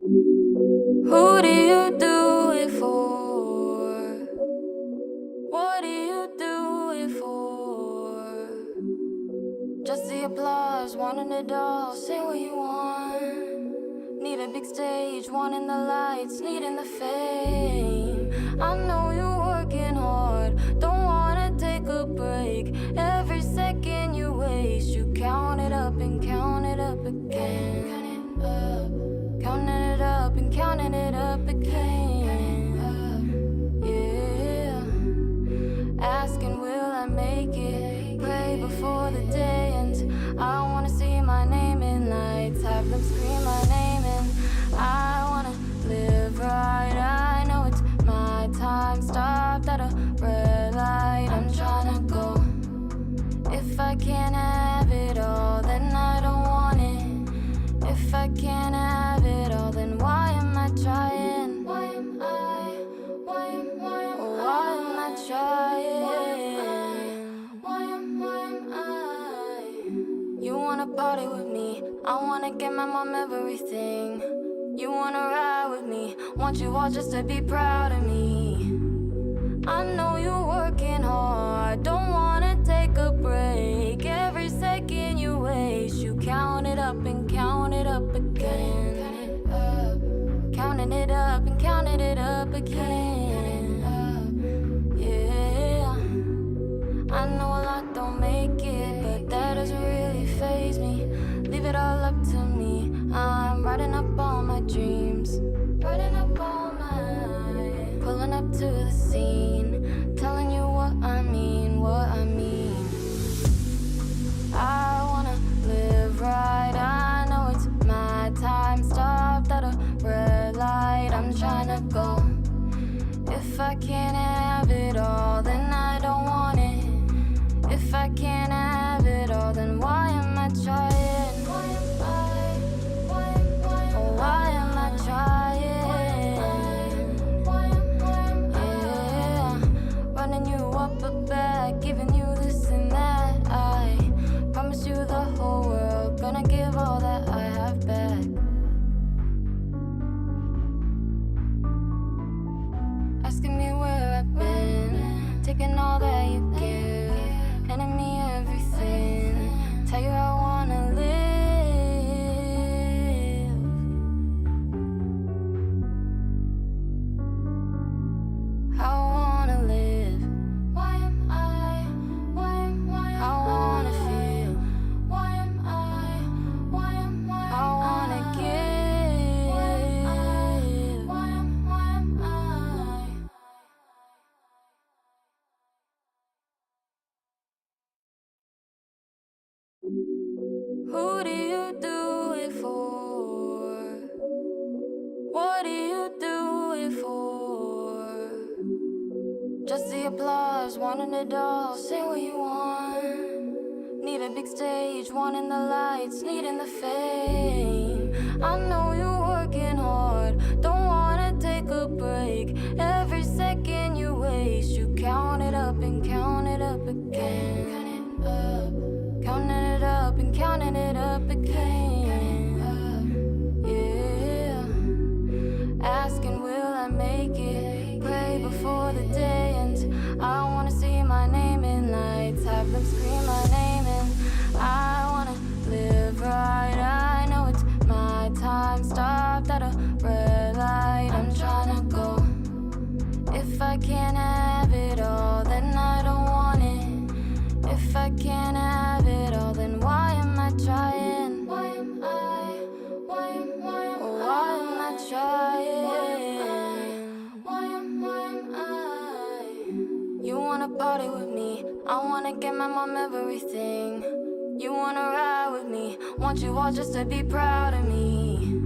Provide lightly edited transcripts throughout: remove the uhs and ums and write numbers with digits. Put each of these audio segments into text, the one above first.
Who do you do it for? What do you do it for? Just the applause, wanting it all, say what you want. Need a big stage, wanting the lights, needing the fame. I know you're working hard, don't wanna take a break. Every second you waste, you count it up and count it up again. Counting it up and counting it up again. Yeah. Asking, will I make it? Pray before the day ends. I wanna see my name in lights, have them scream my name in. I wanna live right. I know it's my time. Stopped at a red light. I'm tryna go. If I can't have it all, then I don't want it. If I can't have it all, then why am I trying? Why am I? Why am I trying? Why am I? You wanna party with me? I wanna get my mom everything. You wanna ride with me? Want you all just to be proud of me. I know you're working hard, don't wanna take a break. Every second you waste, you count it up and count it up again. Counting it up and counting it up again. Yeah. I know a lot don't make it, but that doesn't really faze me. Leave it all up to me. I'm writing up all my dreams, writing up all my, pulling up to the scene, telling you what I mean, what I mean. I wanna live right. I know it's my time. Stopped at a red light. I'm tryna go. If I can't have it all, then I don't want it. If I can't have it all, then why am I trying? Why am I? Why am I trying? Yeah, running you up a back, giving you this and that. I promise you the whole world, gonna give all that I have back. Asking me where I've been, taking all that you give, handing me everything. Tell you I wanna live. I wanna live. Why am I? I wanna feel. Why am I? I wanna give. Why am I? Who do you do it for? What do you do it for? Just the applause, wanting it all, say what you want. Need a big stage, wanting the lights, needing the fame. I know you're working hard, don't wanna take a break. Every second you waste, you count it up and count it up again. Counting it up and counting it up again. Yeah. Asking, will I make it? Pray before the day ends. I wanna see my name in lights, have them scream my name in. I wanna live right. I know it's my time. Stopped at a red light. I'm tryna go. If I can't have it all, then I don't want it. If I can't have it all, then why am I trying? Why am I? Why am I trying? Why am I? You wanna party with me? I wanna get my mom everything. You wanna ride with me? Want you all just to be proud of me.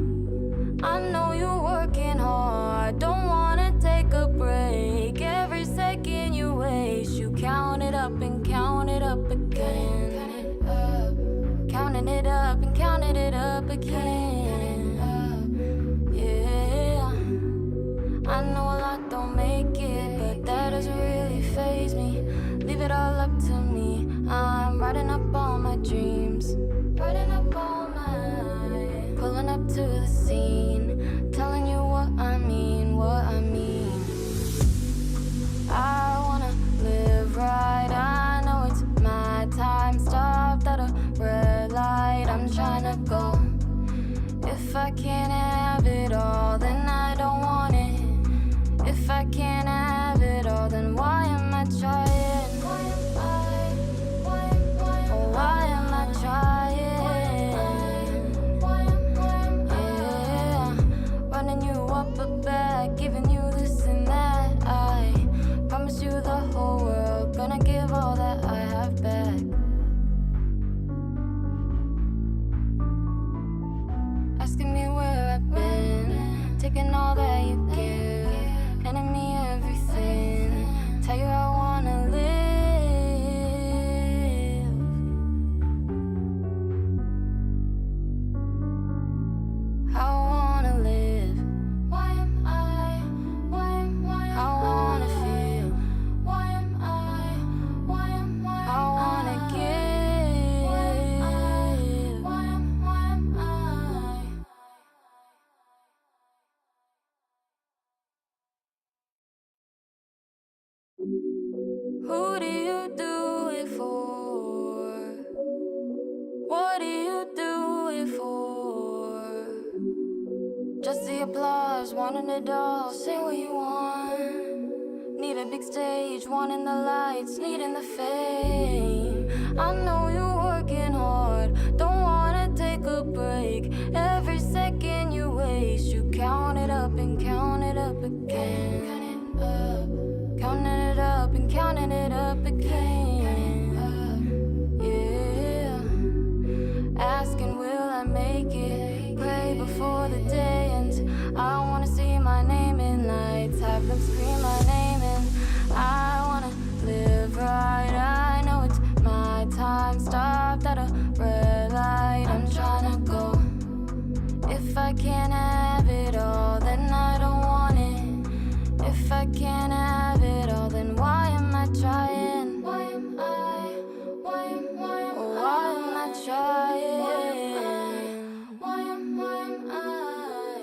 I know you're working hard, don't wanna take a break. Every second you waste, you count it up and count it up again. Counting it up and counting it up again. Yeah. I know a lot don't make it, but that doesn't really faze me. Leave it all up to me. I'm writing up all my dreams, writing up all my, pulling up to the scene. Who do you do it for? What do you do it for? Just the applause, wanting it all, say what you want. Need a big stage, wanting the lights, needing the fame. I know you're working hard, don't wanna take a break. Every second you waste, you count it up and count it up again. Counting it up and counting it up again. Yeah. Asking, will I make it? Pray before the day ends. I wanna see my name in lights, have them scream my name, and I wanna live right. I know it's my time, stopped at a red light. I'm tryna go. If I can't have it all, then I don't want it. If I can't have it all, then why am I trying? Why am I trying? Why am I?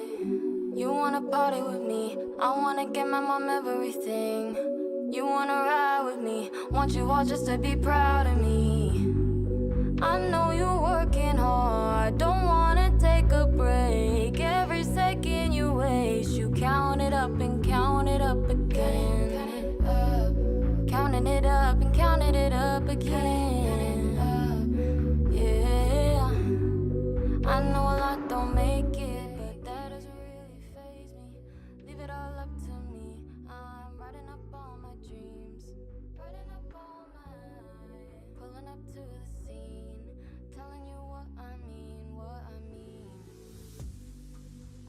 You wanna party with me, I wanna get my mom everything. You wanna ride with me, want you all just to be proud of me. I know you're working hard, don't wanna take a break. Every second you waste, you count it up and count it up again. Counting it up and counting it up again. Yeah, I know a lot don't make it, but that doesn't really faze me. Leave it all up to me. I'm writing up all my dreams, writing up all my, pulling up to the scene, telling you what I mean, what I mean.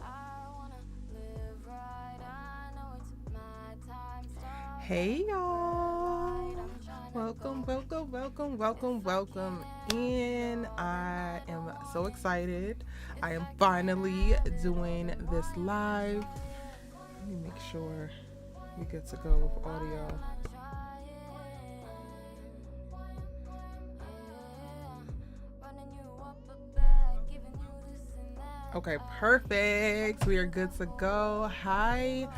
I wanna live right, I know it's my time. Stop. Hey y'all, welcome in. I am so excited. I am finally doing this live. Let me make sure we good to go with audio. Okay, perfect. We are good to go. Hi,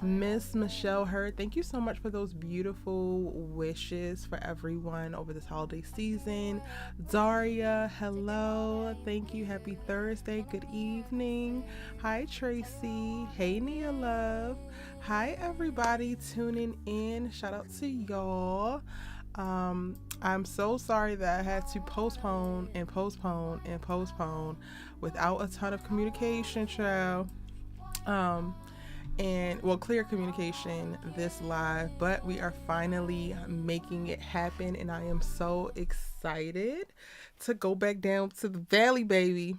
Miss Michelle Hurd. Thank you so much for those beautiful wishes for everyone over this holiday season. Daria, hello. Thank you. Happy Thursday. Good evening. Hi, Tracy. Hey, Nia Love. Hi, everybody tuning in. Shout out to y'all. I'm so sorry that I had to postpone without a ton of communication, child. Clear communication this live, but we are finally making it happen, and I am so excited to go back down to the valley, baby,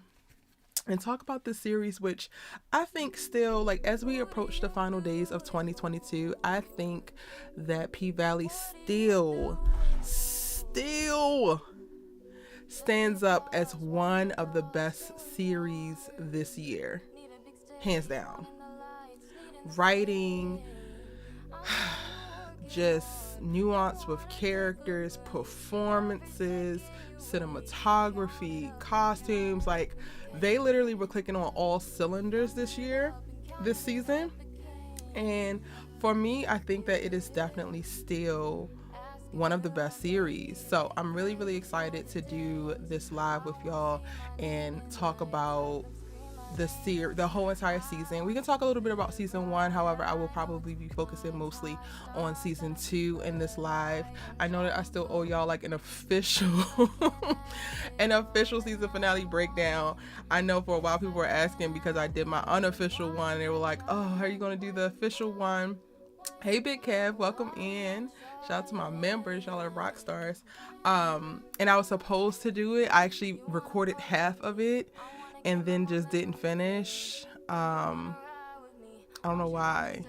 and talk about this series, which I think still, like, as we approach the final days of 2022, I think that P-Valley still stands up as one of the best series this year, hands down. Writing, just nuance with characters, performances, cinematography, costumes, like they literally were clicking on all cylinders this season. And for me, I think that it is definitely still one of the best series. So I'm really, really excited to do this live with y'all and talk about the whole entire season. We can talk a little bit about season 1. However, I will probably be focusing mostly on season 2 in this live. I know that I still owe y'all like an official season finale breakdown. I know for a while people were asking because I did my unofficial one. They were like, oh, are you going to do the official one? Hey, Big Kev, welcome in. Shout out to my members. Y'all are rock stars. And I was supposed to do it. I actually recorded half of it and then just didn't finish. I don't know why.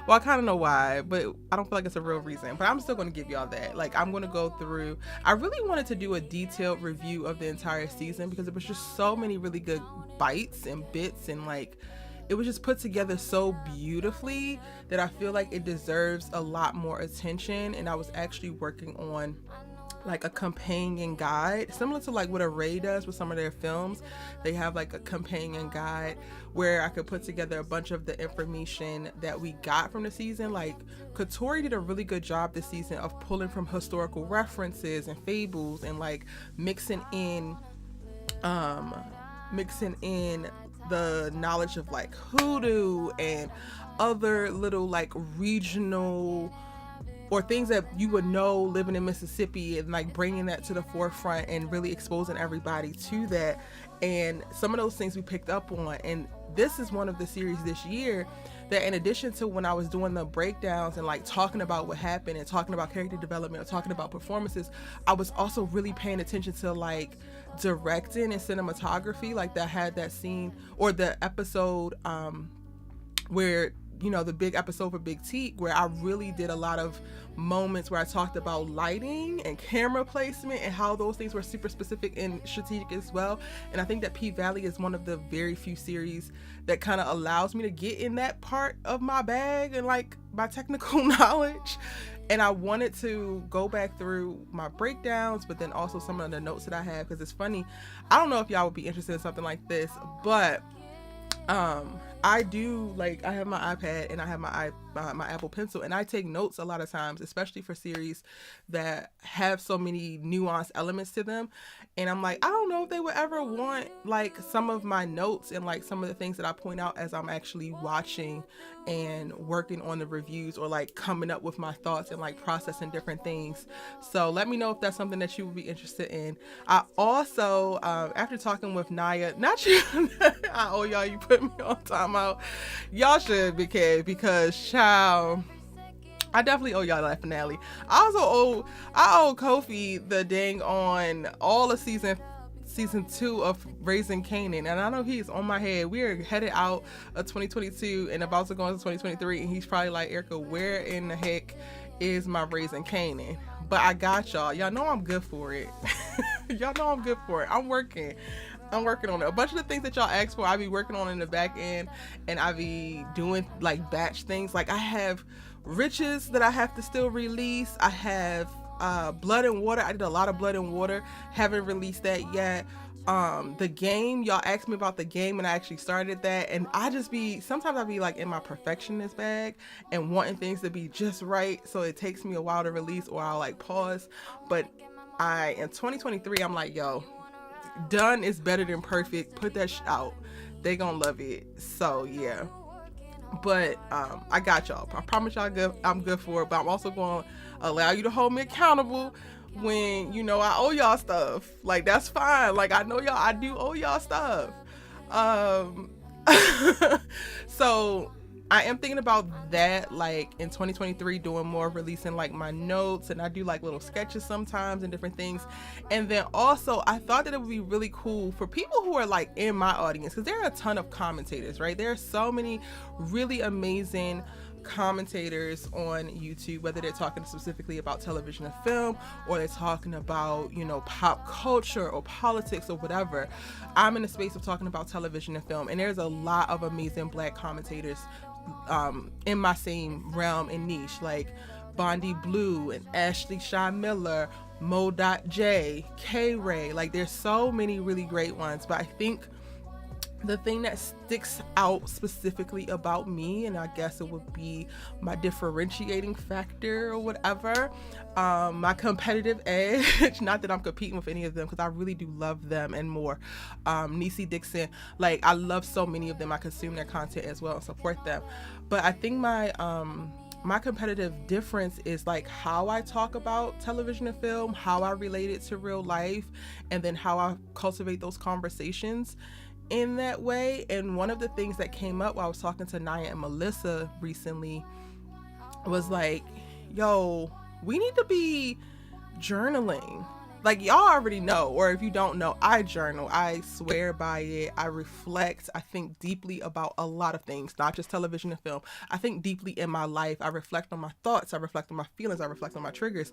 Well, I kind of know why, but I don't feel like it's a real reason. But I'm still going to give y'all that. Like, I'm going to go through. I really wanted to do a detailed review of the entire season because it was just so many really good bites and bits, and like it was just put together so beautifully that I feel like it deserves a lot more attention. And I was actually working on like a companion guide, similar to like what Array does with some of their films. They have like a companion guide where I could put together a bunch of the information that we got from the season. Like Katori did a really good job this season of pulling from historical references and fables and like mixing in the knowledge of like hoodoo and other little like regional or things that you would know living in Mississippi, and like bringing that to the forefront and really exposing everybody to that. And some of those things we picked up on, and this is one of the series this year that, in addition to when I was doing the breakdowns and like talking about what happened and talking about character development or talking about performances, I was also really paying attention to like directing and cinematography. Like that had that scene or the episode where, you know, the big episode for Big Teak, where I really did a lot of moments where I talked about lighting and camera placement and how those things were super specific and strategic as well. And I think that P-Valley is one of the very few series that kind of allows me to get in that part of my bag and like my technical knowledge. And I wanted to go back through my breakdowns, but then also some of the notes that I have, because it's funny. I don't know if y'all would be interested in something like this, but I do, like, I have my iPad and I have my Apple Pencil, and I take notes a lot of times, especially for series that have so many nuanced elements to them. And I'm like, I don't know if they would ever want like some of my notes and like some of the things that I point out as I'm actually watching and working on the reviews, or like coming up with my thoughts and like processing different things. So let me know if that's something that you would be interested in. I also, after talking with Naya, not you, I owe y'all, you put me on timeout. Y'all should, because child, I definitely owe y'all that finale. I owe Kofi the dang on all of season 2 of Raising Kanan, and I know he's on my head. We're headed out of 2022 and about to go into 2023, and he's probably like, Erica, where in the heck is my Raising Kanan? But I got y'all. Y'all know I'm good for it. Y'all know I'm good for it. I'm working on it. A bunch of the things that y'all asked for, I be working on in the back end, and I be doing like batch things. Like I have Riches that I have to still release. I have Blood and Water. I did a lot of Blood and Water. Haven't released that yet. The game, y'all asked me about the game, and I actually started that. And sometimes I be like in my perfectionist bag and wanting things to be just right, so it takes me a while to release, or I'll like pause. But in 2023, I'm like, yo, done is better than perfect. Put that out. They gonna love it. So yeah. But I got y'all. I promise y'all I'm good for it. But I'm also going to allow you to hold me accountable when, you know, I owe y'all stuff. Like, that's fine. Like, I know I do owe y'all stuff. So I am thinking about that, like in 2023, doing more releasing like my notes, and I do like little sketches sometimes and different things. And then also I thought that it would be really cool for people who are like in my audience, because there are a ton of commentators, right? There are so many really amazing commentators on YouTube, whether they're talking specifically about television and film, or they're talking about, you know, pop culture or politics or whatever. I'm in the space of talking about television and film, and there's a lot of amazing Black commentators in my same realm and niche, like Bondi Blue and Ashley Shaw Miller, Mo.J, K-Ray. Like, there's so many really great ones, but I think the thing that sticks out specifically about me, and I guess it would be my differentiating factor or whatever, my competitive edge, not that I'm competing with any of them, because I really do love them and more. Niecy Dixon, like, I love so many of them. I consume their content as well and support them. But I think my competitive difference is like how I talk about television and film, how I relate it to real life, and then how I cultivate those conversations in that way. And one of the things that came up while I was talking to Naya and Melissa recently was like, yo, we need to be journaling. Like, y'all already know, or if you don't know, I journal. I swear by it. I reflect. I think deeply about a lot of things, not just television and film. I think deeply in my life. I reflect on my thoughts. I reflect on my feelings. I reflect on my triggers.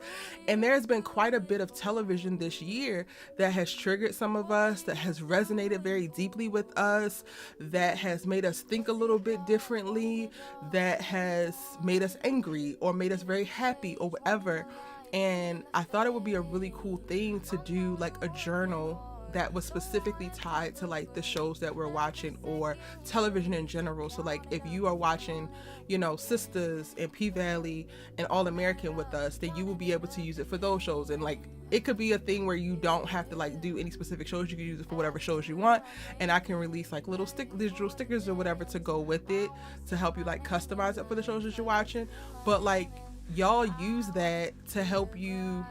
And there's been quite a bit of television this year that has triggered some of us, that has resonated very deeply with us, that has made us think a little bit differently, that has made us angry or made us very happy or whatever. And I thought it would be a really cool thing to do like a journal that was specifically tied to like the shows that we're watching or television in general. So like if you are watching, you know, Sisters and P-Valley and All American with us, then you will be able to use it for those shows. And like it could be a thing where you don't have to like do any specific shows. You can use it for whatever shows you want, and I can release like little digital stickers or whatever to go with it to help you like customize it for the shows that you're watching. But like y'all use that to help you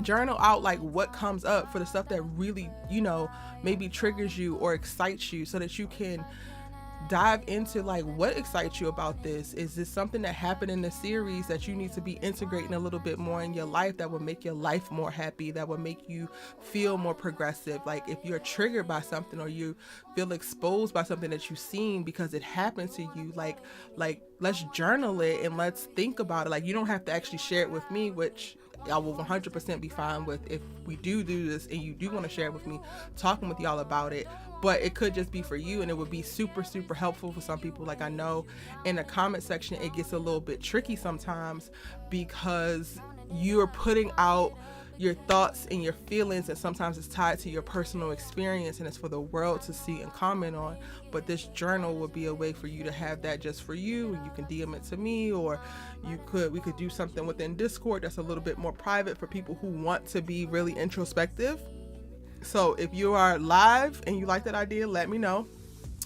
journal out like what comes up for the stuff that really, you know, maybe triggers you or excites you, so that you can dive into like what excites you about this. Is this something that happened in the series that you need to be integrating a little bit more in your life, that will make your life more happy, that will make you feel more progressive? Like if you're triggered by something or you feel exposed by something that you've seen because it happened to you, like let's journal it and let's think about it. Like you don't have to actually share it with me, which I will 100% be fine with if we do this and you do want to share it with me, talking with y'all about it. But it could just be for you, and it would be super helpful for some people. Like I know in the comment section it gets a little bit tricky sometimes because you're putting out your thoughts and your feelings, and sometimes it's tied to your personal experience and it's for the world to see and comment on. But this journal would be a way for you to have that just for you, and you can DM it to me, or we could do something within Discord that's a little bit more private for people who want to be really introspective. So if you are live and you like that idea, let me know.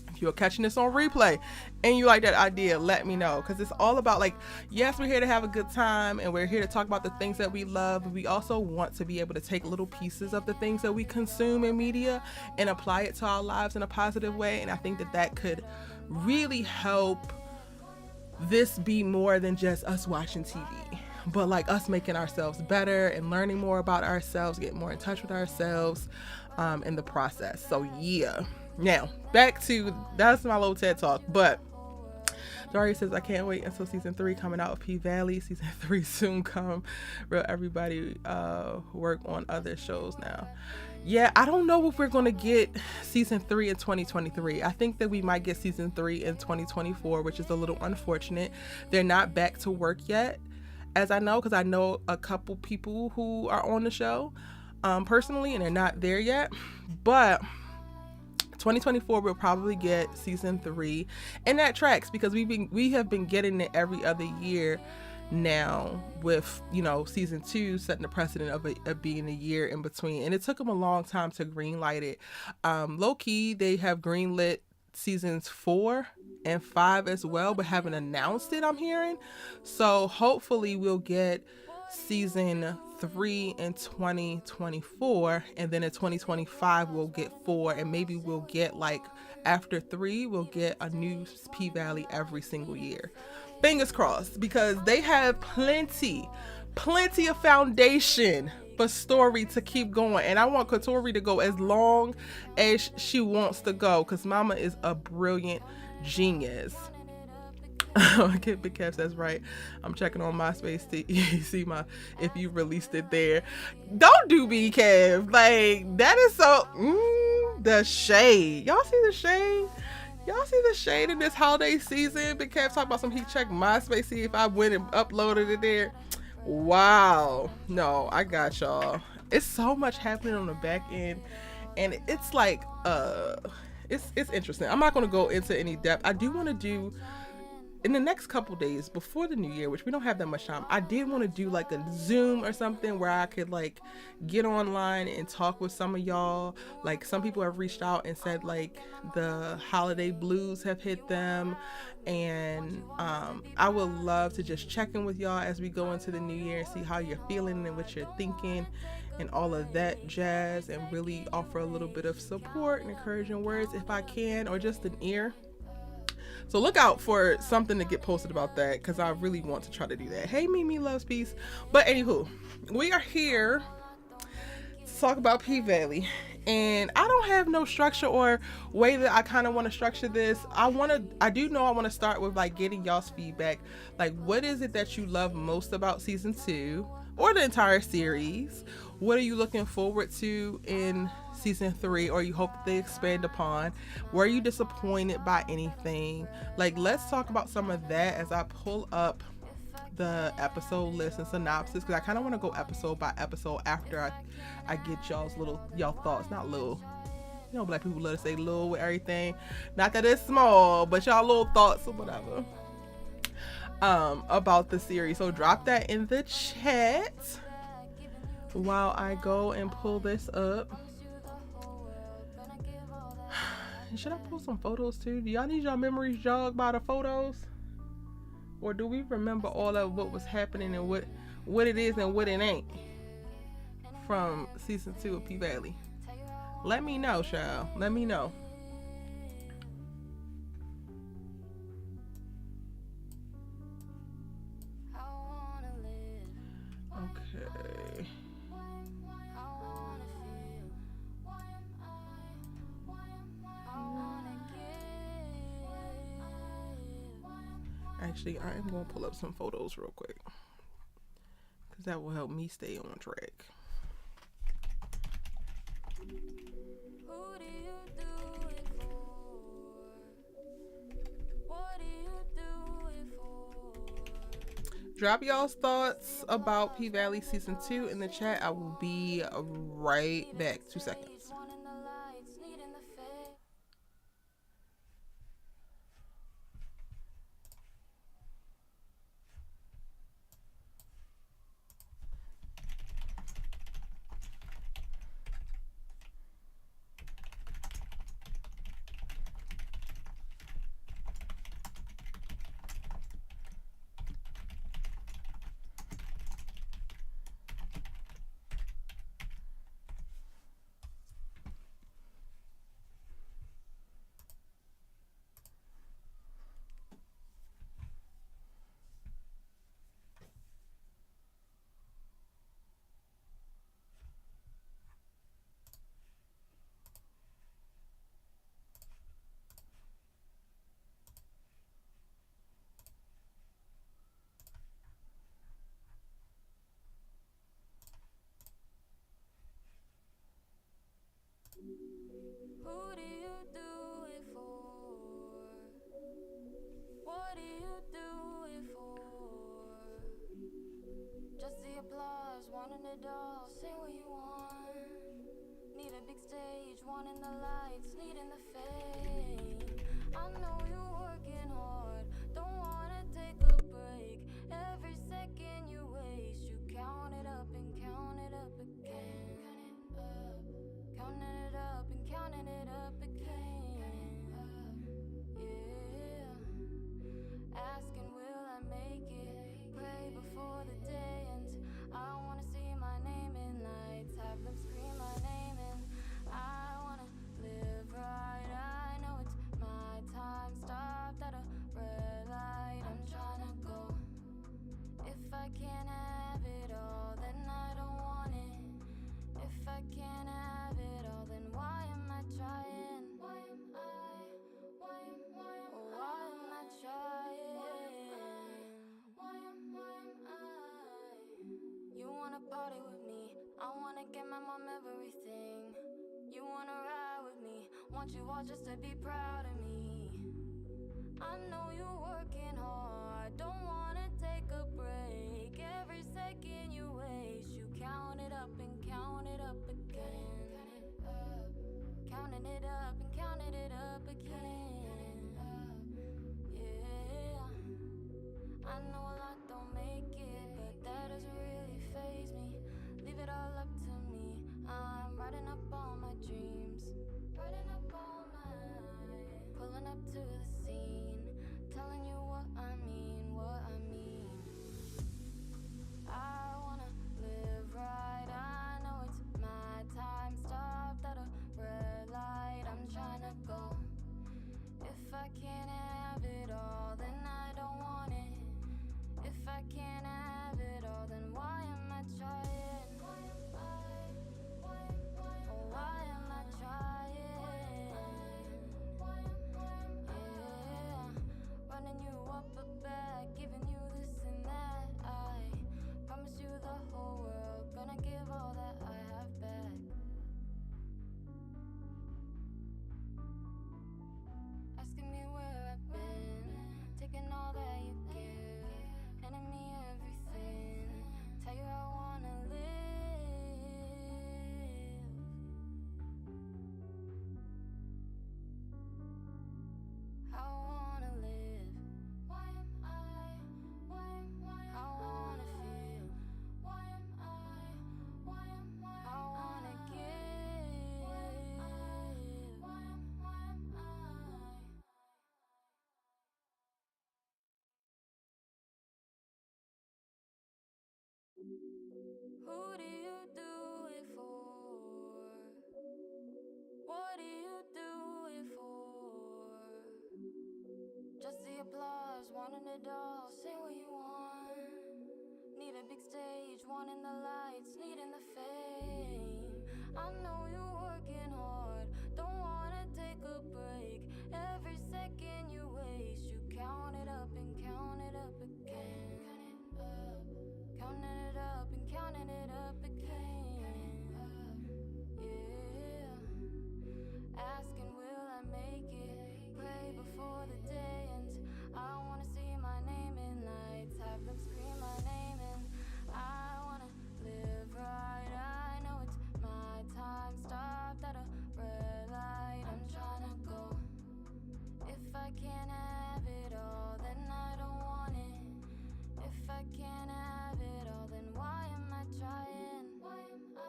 If you're catching this on replay and you like that idea, let me know, because it's all about like, yes, we're here to have a good time and we're here to talk about the things that we love, but we also want to be able to take little pieces of the things that we consume in media and apply it to our lives in a positive way. And I think that could really help this be more than just us watching TV, but like us making ourselves better and learning more about ourselves, getting more in touch with ourselves in the process. So yeah. Now, back to, that's my little TED talk, but Daria says, I can't wait until season 3 coming out of P-Valley. Season 3 soon come. Real everybody work on other shows now. Yeah, I don't know if we're going to get season 3 in 2023. I think that we might get season 3 in 2024, which is a little unfortunate. They're not back to work yet, as I know, because I know a couple people who are on the show personally, and they're not there yet. But 2024 we'll probably get season 3, and that tracks because we have been getting it every other year now, with, you know, season 2 setting the precedent of being a year in between, and it took them a long time to greenlight it. Low-key, they have greenlit seasons 4 and 5 as well, but haven't announced it, I'm hearing. So hopefully we'll get season 3 in 2024, and then in 2025 we'll get 4, and maybe we'll get, like, after 3 we'll get a new P-Valley every single year. Fingers crossed, because they have plenty of foundation for story to keep going, and I want Katori to go as long as she wants to go, because mama is a brilliant genius. Okay, Big Kev says, right, I'm checking on MySpace to see if you released it there. Don't do me, Kev. Like, that is so the shade. Y'all see the shade? Y'all see the shade in this holiday season? Big Kev talking about he checked MySpace, see if I went and uploaded it there. Wow. No, I got y'all. It's so much happening on the back end, and it's like it's interesting. I'm not going to go into any depth. I do want to do, in the next couple days before the new year, which we don't have that much time, I did want to do like a Zoom or something where I could like get online and talk with some of y'all. Like, some people have reached out and said like the holiday blues have hit them, and I would love to just check in with y'all as we go into the new year and see how you're feeling and what you're thinking and all of that jazz, and really offer a little bit of support and encouraging words if I can, or just an ear. So look out for something to get posted about that, because I really want to try to do that. Hey, Mimi loves peace. But anywho, we are here to talk about P-Valley, and I don't have no structure or way that I kind of want to structure this. I want to start with like getting y'all's feedback. Like, what is it that you love most about season 2 or the entire series? What are you looking forward to in season 3, or you hope that they expand upon? Were you disappointed by anything? Like, let's talk about some of that as I pull up the episode list and synopsis, because I kind of want to go episode by episode after I get y'all thoughts. Not little, you know, black people love to say little with everything. Not that it's small, but y'all little thoughts or whatever about the series. So drop that in the chat while I go and pull this up. Should I pull some photos too? Do y'all need y'all memories jogged by the photos? Or do we remember all of what was happening and what it is and what it ain't from season 2 of P-Valley? Let me know, child. Let me know. Okay. Actually, I am going to pull up some photos real quick, because that will help me stay on track. Drop y'all's thoughts about P-Valley season 2 in the chat. I will be right back. 2 seconds. Who do you do it for? What do you do it for? Just the applause, wanting it all, say what you want. Need a big stage, wanting the lights, needing the fame. I know you're working hard, don't wanna take a break. Every second you waste, you count it up and count it up again. Counting it up and counting it up again. Yeah. Asking, will I make it? Pray before the day ends. I wanna see my name in lights, have them scream my name in. I wanna live right. I know it's my time. Stopped at a red light. I'm trying to go. If I can't have it all, then I don't want it. If I can't have it all, then why am I trying? Why am I trying? Why am I? You wanna party with me, I wanna get my mom everything. You wanna ride with me, want you all just to be proud of me. I know you're working hard, don't wanna take a break. Every second you waste, you count it up and count it up again. Counting it up and counting it up again. Yeah, I know a lot don't make it, but that doesn't really faze me. Leave it all up to me. I'm writing up all my dreams, writing up all my, pulling up to the scene, telling you what I mean, what I mean. I wanna live right, I know it's my time. Stopped at a red light, I'm trying to go. applause, wanting it all. Say what you want. Need a big stage, wanting the lights, needing the fame. I know you're working hard, don't wanna take a break. Every second you waste, you count it up and count it up again. Counting it up and counting it up again. Yeah. Asking, will I make it? Pray before the day ends. I wanna see my name in lights, have them scream my name, and I wanna live right. I know it's my time, stopped at a red light. I'm tryna go. If I can't have it all, then I don't want it. If I can't have it all, then why am I trying? Why am I?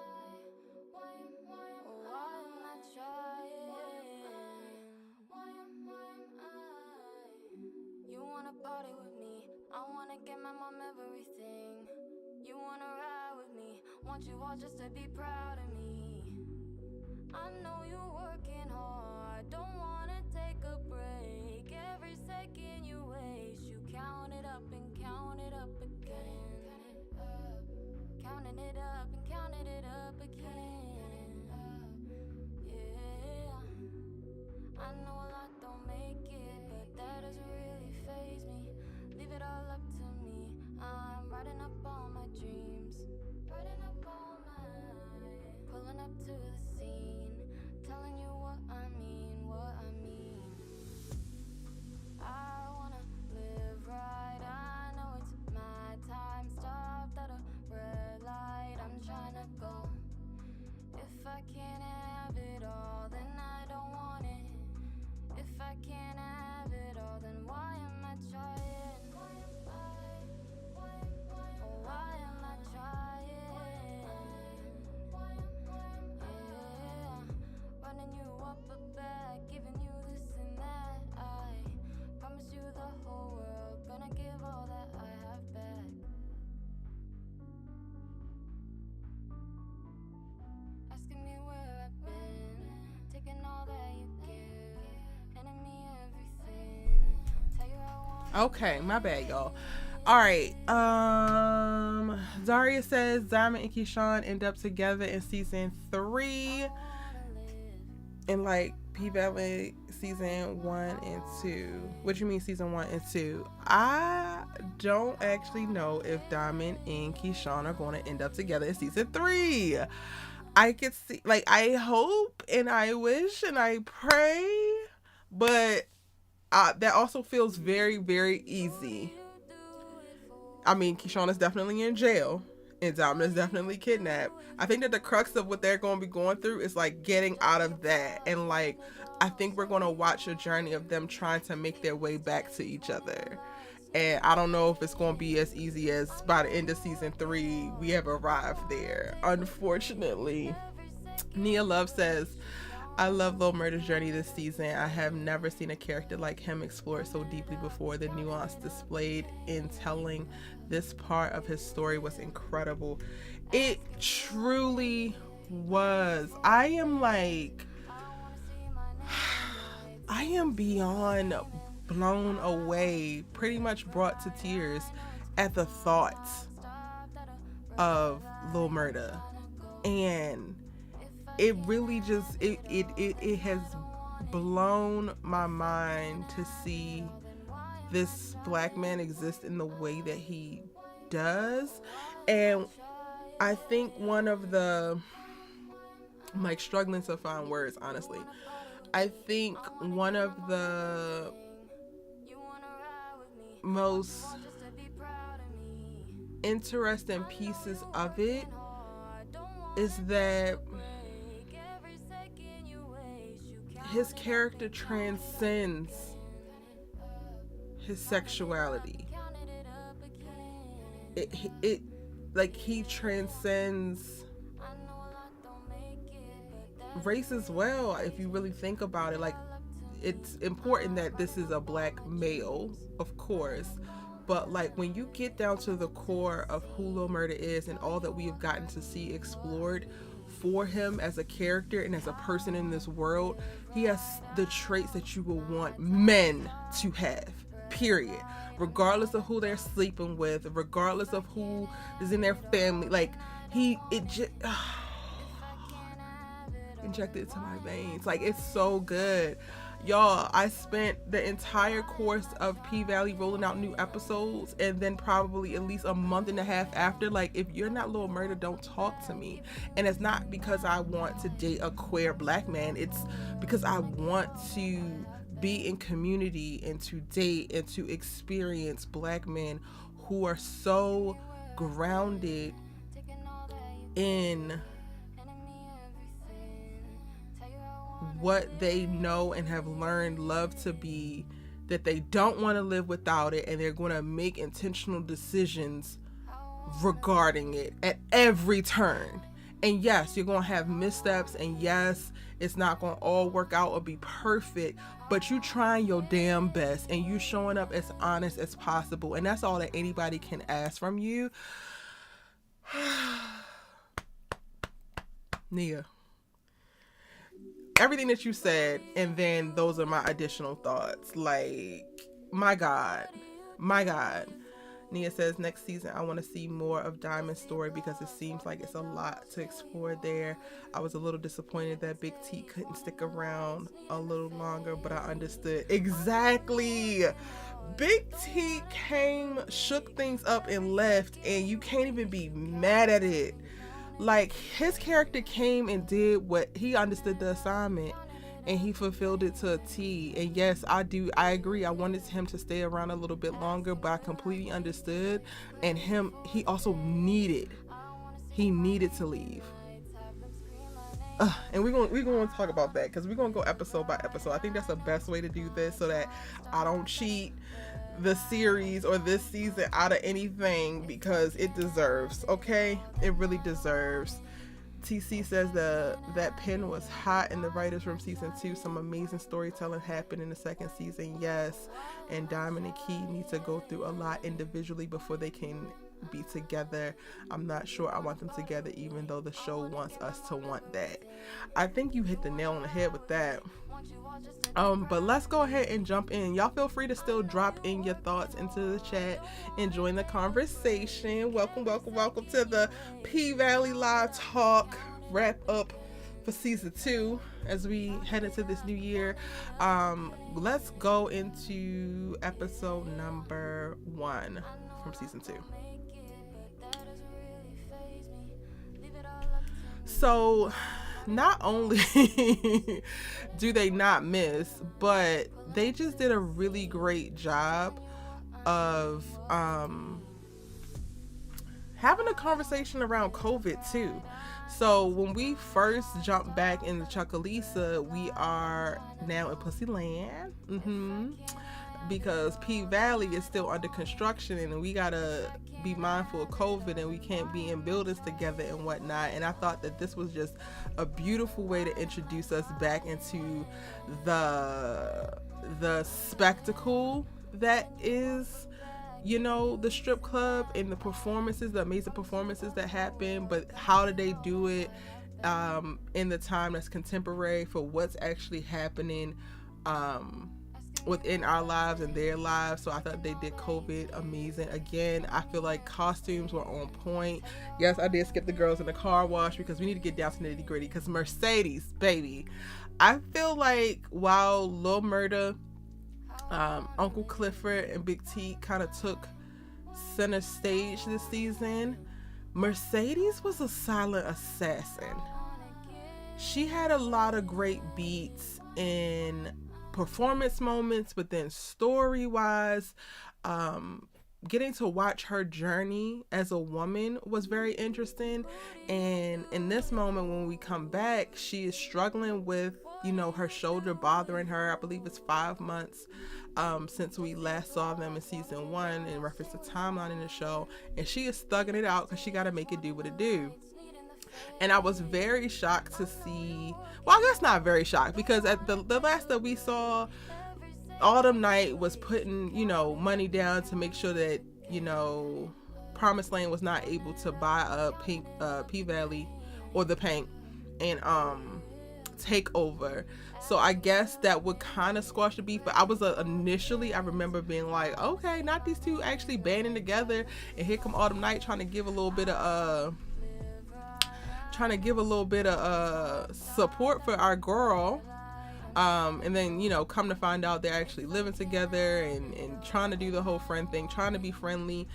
Why am I trying? Why am I? You wanna party with me? I wanna get my mom everything. You wanna ride with me? Want you all just to be proud of me. I know you're working hard, don't wanna take a break. Every second you waste, you count it up and count it up again. Counting it up and counting it up again. Yeah, I know a lot don't make it, but that doesn't really faze me. Leave it all up to me. I'm writing up all my dreams, writing up all my, pulling up to the scene, telling you what I mean, what I mean. I wanna live right, I know it's my time, stopped at a red light. I'm tryna go. If I can't have it all, then I don't want it. If I can't have it all, then why am I trying? Why am I? Why am I trying? Yeah, running you up a back, giving you this and that. I promise you the whole world, gonna give all that I have back. Asking me where I've been, taking all that you give, handing me everything. Tell you I want. Okay, my bad, y'all. All right. Zaria says Diamond and Keyshawn end up together in season 3, and like P-Valley season 1 and 2. What you mean season 1 and 2? I don't actually know if Diamond and Keyshawn are going to end up together in season 3. I could see, like, I hope and I wish and I pray, but that also feels very, very easy. I mean, Keyshawn is definitely in jail and Diamond is definitely kidnapped. I think that the crux of what they're going to be going through is like getting out of that, and like I think we're going to watch a journey of them trying to make their way back to each other. And I don't know if it's going to be as easy as by the end of season 3 we have arrived there, unfortunately. Nia Love says, I love Lil Murda's journey this season. I have never seen a character like him explored so deeply before. The nuance displayed in telling this part of his story was incredible. It truly was. I am beyond blown away, pretty much brought to tears at the thought of Lil Murda. And it really just it has blown my mind to see this black man exist in the way that he does. And I think one of the, I'm like struggling to find words, honestly. I think one of the most interesting pieces of it is that his character transcends his sexuality. It like he transcends race as well, if you really think about it. Like, it's important that this is a black male, of course, but like when you get down to the core of who Lil Murda is and all that we have gotten to see explored for him as a character and as a person in this world, he has the traits that you will want men to have, period. Regardless of who they're sleeping with, regardless of who is in their family, like it just injected into my veins. Like, it's so good. Y'all, I spent the entire course of P-Valley rolling out new episodes, and then probably at least a month and a half after, like, if you're not Lil Murda, don't talk to me. And it's not because I want to date a queer black man. It's because I want to be in community and to date and to experience black men who are so grounded in what they know and have learned love to be, that they don't want to live without it, and they're going to make intentional decisions regarding it at every turn. And yes, you're going to have missteps, and yes, it's not going to all work out or be perfect, but you trying your damn best and you showing up as honest as possible, and that's all that anybody can ask from you. Nia, everything that you said, and then those are my additional thoughts. Like, my God. Nia says, next season I want to see more of Diamond's story because it seems like it's a lot to explore there. I was a little disappointed that Big T couldn't stick around a little longer, but I understood. Exactly. Big T came, shook things up, and left, and you can't even be mad at it. Like, his character came and did what he understood the assignment, and he fulfilled it to a T. And yes, I agree. I wanted him to stay around a little bit longer, but I completely understood. And he also needed to leave. And we're going to talk about that, because we're going to go episode by episode. I think that's the best way to do this, so that I don't cheat the series or this season out of anything, because it deserves, okay? It really deserves. TC says that pen was hot in the writers room season 2. Some amazing storytelling happened in the second season. Yes, and Diamond and Key need to go through a lot individually before they can be together. I'm not sure I want them together, even though the show wants us to want that. I think you hit the nail on the head with that. But let's go ahead and jump in. Y'all feel free to still drop in your thoughts into the chat and join the conversation. Welcome to the P-Valley Live Talk wrap up for season 2 as we head into this new year. Let's go into episode number 1 from season 2. So not only do they not miss, but they just did a really great job of having a conversation around COVID too. So when we first jump back into Chucalissa, we are now in Pussyland. Because P-Valley is still under construction, and we gotta be mindful of COVID, and we can't be in buildings together and whatnot. And I thought that this was just a beautiful way to introduce us back into the spectacle that is, you know, the strip club, and the performances, the amazing performances that happen. But how did they do it in the time that's contemporary for what's actually happening within our lives and their lives. So I thought they did COVID amazing. Again, I feel like costumes were on point. Yes, I did skip the girls in the car wash, because we need to get down to nitty gritty, because Mercedes, baby. I feel like while Lil Murda, Uncle Clifford, and Big T kind of took center stage this season, Mercedes was a silent assassin. She had a lot of great beats in performance moments, but then story wise, getting to watch her journey as a woman was very interesting. And in this moment, when we come back, she is struggling with, you know, her shoulder bothering her. I believe it's 5 months since we last saw them in season 1 in reference to timeline in the show, and she is thugging it out because she got to make it do what it do. And I was very shocked to see, well, I guess not very shocked, because at the last that we saw, Autumn Night was putting, you know, money down to make sure that, you know, Promised Land was not able to buy up P-Valley or the Pink. And takeover. So I guess that would kind of squash the beef. But I was initially, I remember being like, okay, not these two actually banding together, and here come Autumn Night trying to give a little bit of support for our girl. And then, you know, come to find out they're actually living together and trying to do the whole friend thing, trying to be friendly.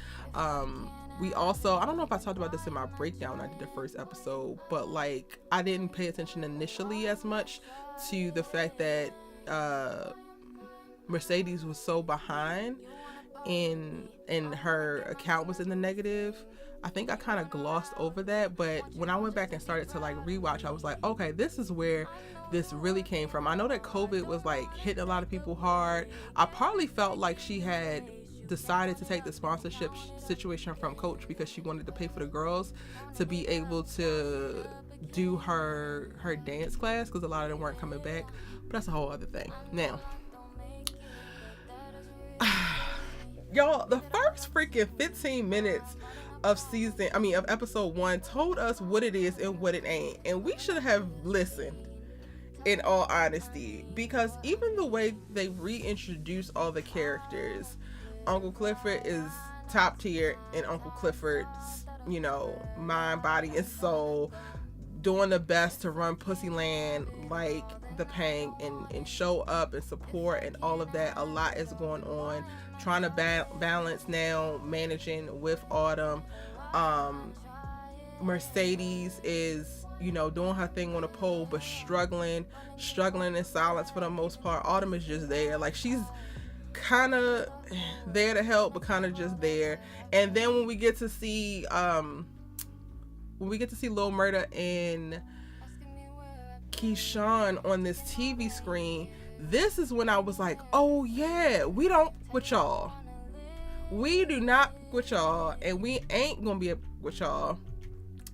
We also, I don't know if I talked about this in my breakdown I did the first episode, but like I didn't pay attention initially as much to the fact that Mercedes was so behind and her account was in the negative. I think I kind of glossed over that, but when I went back and started to like rewatch, I was like, okay, this is where this really came from. I know that COVID was like hitting a lot of people hard. I partly felt like she had decided to take the sponsorship situation from Coach because she wanted to pay for the girls to be able to do her dance class, because a lot of them weren't coming back, but that's a whole other thing. Now y'all, the first freaking 15 minutes of episode 1 told us what it is and what it ain't, and we should have listened, in all honesty, because even the way they reintroduce all the characters, Uncle Clifford is top tier, and Uncle Clifford's, you know, mind, body, and soul, doing the best to run Pussyland like the Pang and show up and support and all of that. A lot is going on, trying to balance now, managing with Autumn. Mercedes is, you know, doing her thing on a pole, but struggling in silence for the most part. Autumn is just there, like she's kind of there to help, but kind of just there. And then when we get to see Lil Murda and Keyshawn on this TV screen, this is when I was like, oh yeah, we don't with y'all. We do not with y'all, and we ain't gonna be with y'all.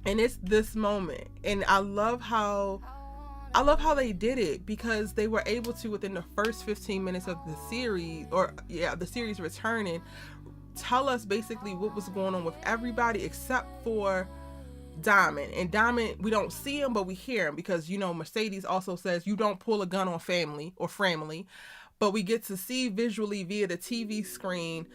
And it's this moment, and I love how they did it, because they were able to, within the first 15 minutes of the series, the series returning, tell us basically what was going on with everybody except for Diamond. And Diamond, we don't see him, but we hear him, because, you know, Mercedes also says you don't pull a gun on family. But we get to see visually via the TV screen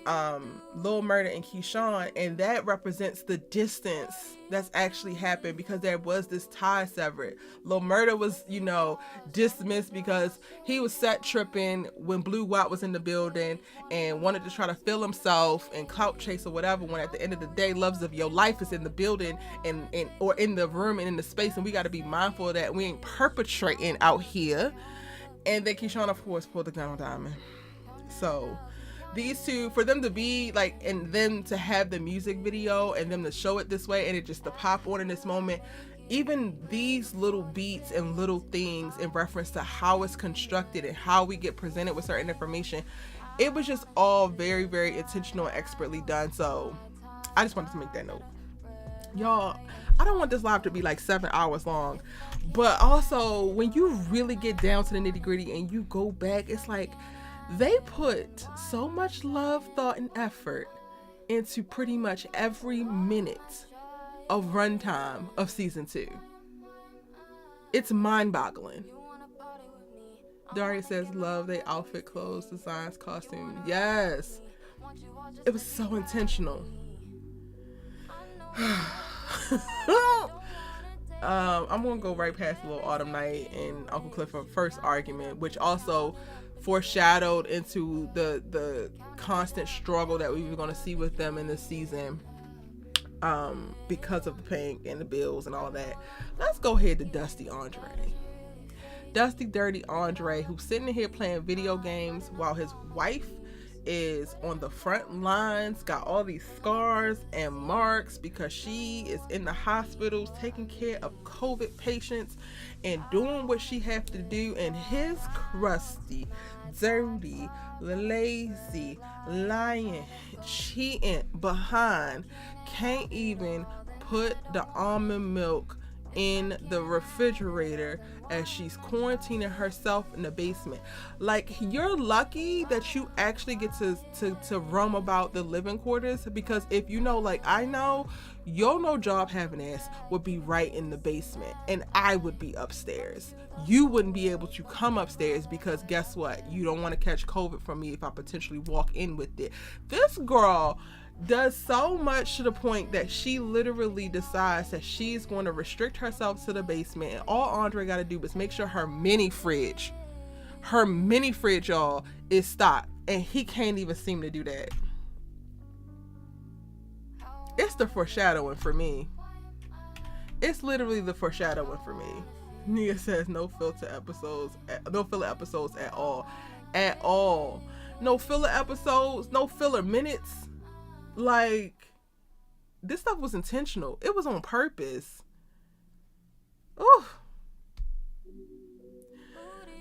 Lil Murda and Keyshawn, and that represents the distance that's actually happened, because there was this tie severed. Lil Murda was, you know, dismissed because he was set tripping when Blue Watt was in the building and wanted to try to feel himself and clout chase or whatever, when at the end of the day, loves of your life is in the building and or in the room and in the space, and we got to be mindful of that. We ain't perpetrating out here. And then Keyshawn, of course, pulled the gun on Diamond. So these two, for them to be like, and them to have the music video and them to show it this way, and it just to pop on in this moment, even these little beats and little things in reference to how it's constructed and how we get presented with certain information, it was just all very, very intentional and expertly done. So I just wanted to make that note. Y'all, I don't want this live to be like 7 hours long, but also when you really get down to the nitty gritty and you go back, it's like they put so much love, thought, and effort into pretty much every minute of runtime of season 2. It's mind-boggling. Daria says, love they outfit, clothes, designs, costumes. Yes. It was so intentional. I'm gonna go right past Little Autumn Night and Uncle Clifford first argument, which also foreshadowed into the constant struggle that we were going to see with them in this season, because of the Pink and the bills and all that. Let's go ahead to Dusty Andre. Dusty Dirty Andre, who's sitting here playing video games while his wife is on the front lines, got all these scars and marks because she is in the hospitals taking care of COVID patients and doing what she has to do, and his crusty, dirty, lazy, lying, cheating behind can't even put the almond milk in the refrigerator as she's quarantining herself in the basement. Like, you're lucky that you actually get to roam about the living quarters, because if you know, like I know, your no job having ass would be right in the basement and I would be upstairs. You wouldn't be able to come upstairs because guess what? You don't want to catch COVID from me if I potentially walk in with it. This girl does so much to the point that she literally decides that she's going to restrict herself to the basement, and all Andre got to do is make sure her mini fridge, y'all, is stocked, and he can't even seem to do that. It's the foreshadowing for me. It's literally the foreshadowing for me. Nia says no filler episodes at all. No filler episodes, no filler minutes. Like, this stuff was intentional. It was on purpose. Ooh.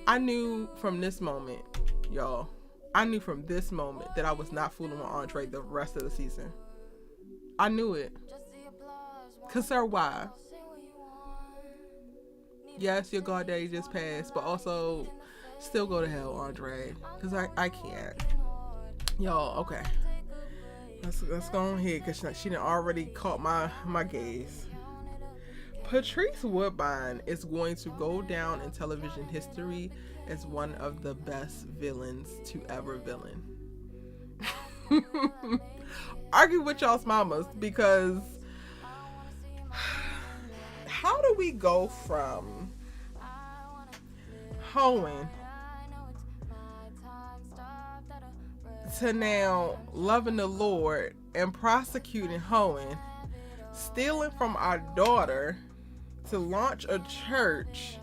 I knew from this moment, y'all, that I was not fooling with Andre the rest of the season. I knew it. Cause sir, why? Yes, your god daddy just passed, but also still go to hell, Andre. Cause I can't. Y'all, okay. Let's go on here, because she done already caught my gaze. Patrice Woodbine is going to go down in television history as one of the best villains to ever villain. Argue with y'all's mamas, because how do we go from Hohen to now loving the Lord and prosecuting Hohen, stealing from our daughter to launch a church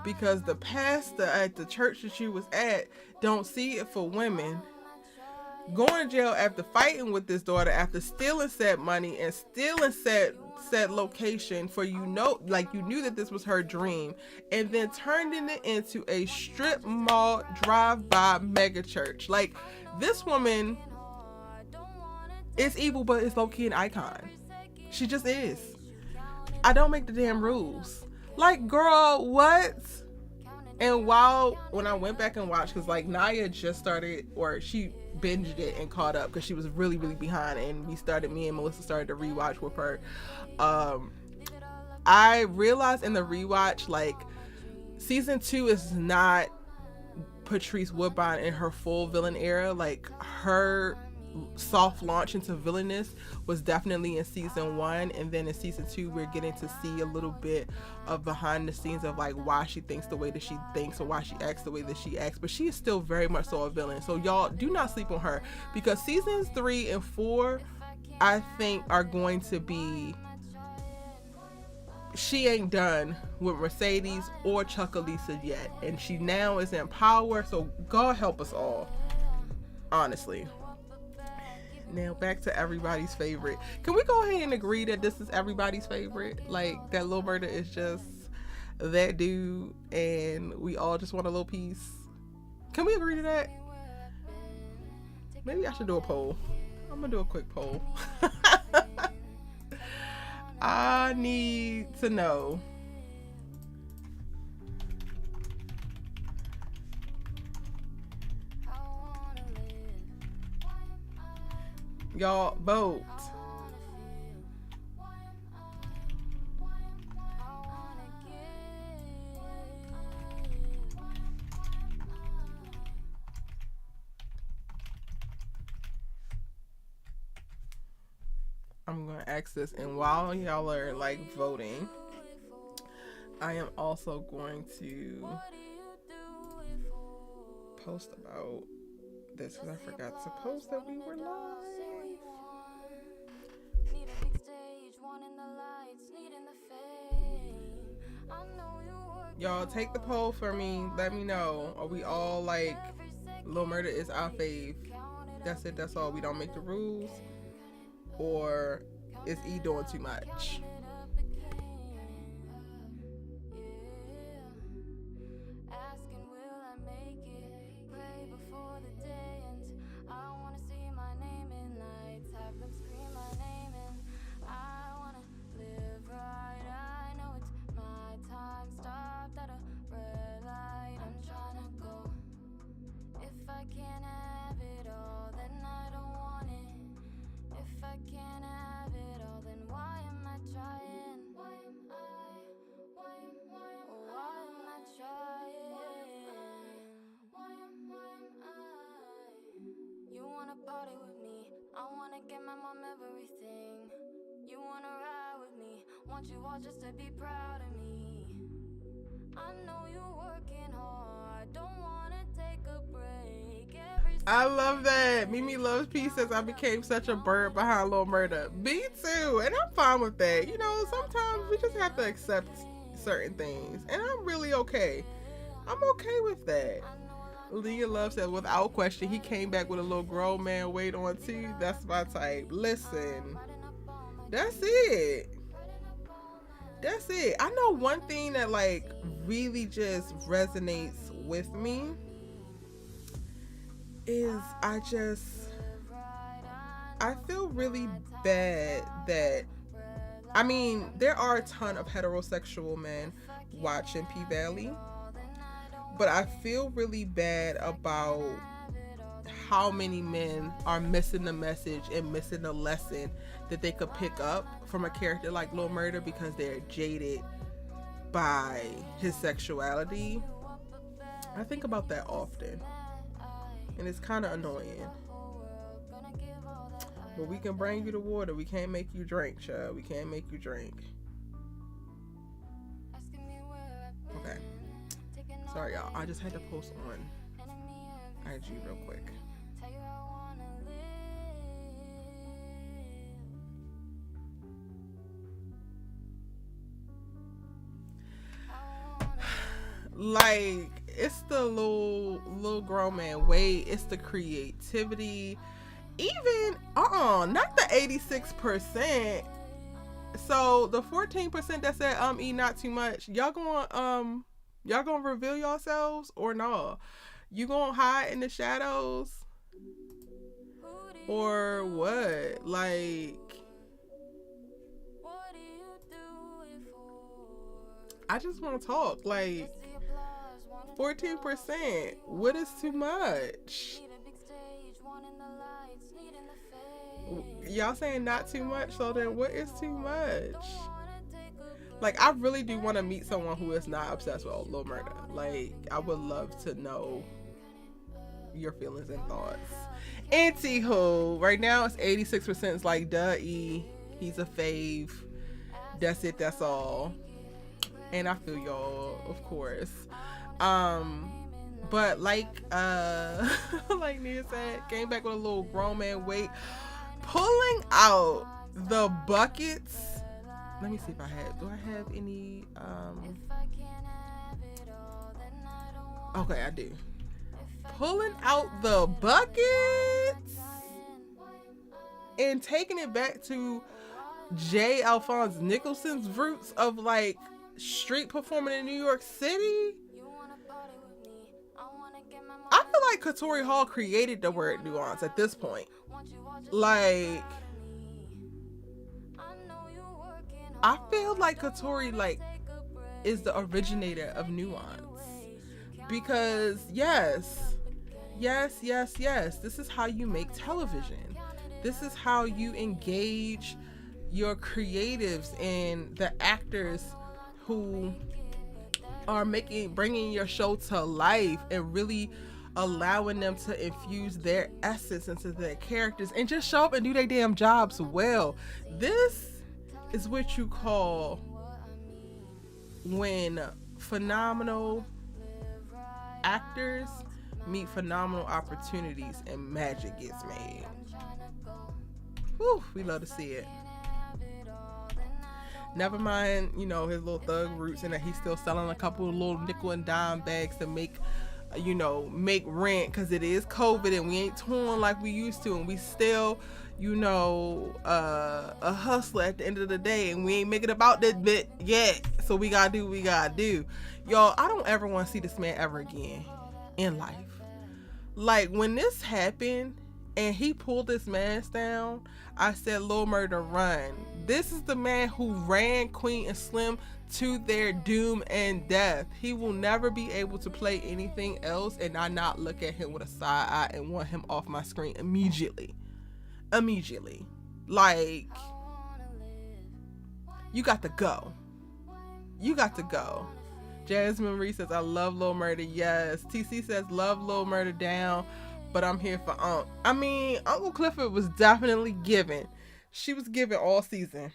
because the pastor at the church that she was at don't see it for women, going to jail after fighting with this daughter, after stealing said money and stealing said location for, you know, like you knew that this was her dream, and then turning it into a strip mall drive-by mega church. Like, this woman is evil, but is low-key an icon. She just is. I don't make the damn rules. Like, girl, what? And when I went back and watched, because like Naya just started, or she binged it and caught up because she was really, really behind, and me and Melissa started to rewatch with her. I realized in the rewatch, like, season 2 is not Patrice Woodbine in her full villain era. Like, her soft launch into villainous was definitely in season 1, and then in season 2 we're getting to see a little bit of behind the scenes of like why she thinks the way that she thinks, or why she acts the way that she acts. But she is still very much so a villain, so y'all do not sleep on her, because seasons 3 and 4 I think are going to be, she ain't done with Mercedes or Chuckalisa yet, and she now is in power, so God help us all, honestly. Now back to everybody's favorite. Can we go ahead and agree that this is everybody's favorite? Like, that Lil Murda is just that dude and we all just want a little piece? Can we agree to that? Maybe I should do a poll. I'm gonna do a quick poll. I need to know. Y'all vote. I'm gonna ask this, and while y'all are like voting, I am also going to post about this, because I forgot to post that we were live. Y'all take the poll for me. Let me know. Are we all like Lil Murda is our fave? That's it. That's all. We don't make the rules, or is E doing too much? Want you all just to be proud of me. I know you're working hard. Don't wanna take a break. I love that. Mimi Loves Peace says I became such a bird behind Lil Murda. Me too, and I'm fine with that. You know, sometimes we just have to accept certain things, and I'm really okay. I'm okay with that. Leah Love said, without question, he came back with a little grown man weight on too. That's my type. Listen, that's it. That's it. I know one thing that like really just resonates with me is I feel really bad that, I mean, there are a ton of heterosexual men watching P Valley, but I feel really bad about how many men are missing the message and missing the lesson that they could pick up from a character like Lil Murda because they're jaded by his sexuality. I think about that often, and it's kind of annoying. But we can bring you the water. We can't make you drink, child. We can't make you drink. Okay. Sorry, y'all. I just had to post on IG real quick. Like, it's the little grown man weight. It's the creativity. Even not the 86%. So the 14% that said eat not too much. Y'all gonna reveal yourselves or no? You gonna hide in the shadows or what? Like, I just want to talk. Like, 14%. What is too much? Y'all saying not too much, so then what is too much? Like, I really do want to meet someone who is not obsessed with Lil Murda. Like, I would love to know your feelings and thoughts. Anywho, right now it's 86%. It's like, duh, E, he's a fave. That's it, that's all. And I feel y'all, of course. But like like Nia said, came back with a little grown man weight, pulling out the buckets. Let me see if I have. Do I have any? Okay, I do. Pulling out the buckets and taking it back to J. Alphonse Nicholson's roots of like street performing in New York City. I feel like Katori Hall created the word nuance at this point. Like, I feel like Katori like is the originator of nuance, because yes, this is how you make television. This is how you engage your creatives and the actors who are bringing your show to life and really allowing them to infuse their essence into their characters and just show up and do their damn jobs well. This is what you call when phenomenal actors meet phenomenal opportunities and magic gets made. Whew, we love to see it. Never mind, his little thug roots and that he's still selling a couple of little nickel and dime bags to make rent, because it is COVID and we ain't touring like we used to, and we still, a hustler at the end of the day, and we ain't making about this bit yet. So we gotta do what we gotta do. Y'all, I don't ever want to see this man ever again in life. Like, when this happened and he pulled this mask down, I said, Lil Murda, run. This is the man who ran Queen and Slim to their doom and death. He will never be able to play anything else and I not look at him with a side eye and want him off my screen immediately. Like, you got to go. Jasmine Marie says, I love Lil Murda. Yes. TC says, love Lil Murda down, but I'm here for Unc. I mean, Uncle Clifford was definitely giving. She was giving all season.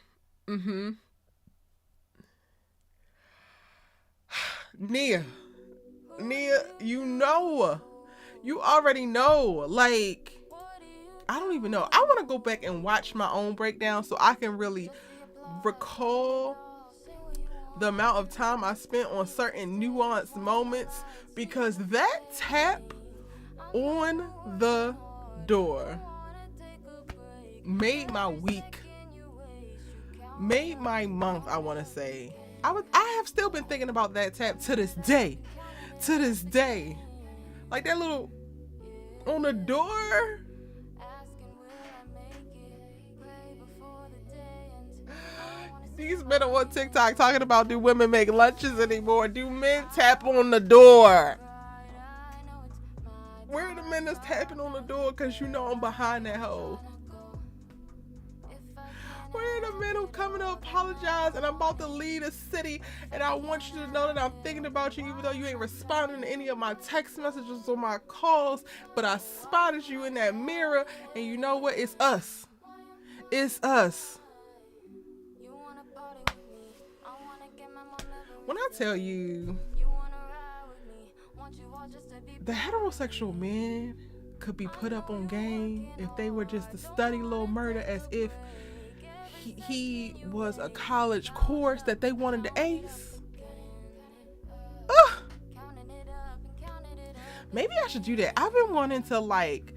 Nia, you know. You already know. Like, I don't even know. I want to go back and watch my own breakdown so I can really recall the amount of time I spent on certain nuanced moments, because that tap on the door made my week, made my month, I want to say. I have still been thinking about that tap to this day. Like that little on the door. These men are on TikTok talking about, do women make lunches anymore? Do men tap on the door? Where are the men that's tapping on the door? Because you know I'm behind that hoe. Where are the men who coming to apologize and I'm about to leave the city and I want you to know that I'm thinking about you even though you ain't responding to any of my text messages or my calls, but I spotted you in that mirror and you know what? It's us. It's us. When I tell you, the heterosexual men could be put up on game if they were just to study Lil Murda as if he was a college course that they wanted to ace. Maybe I should do that. I've been wanting to like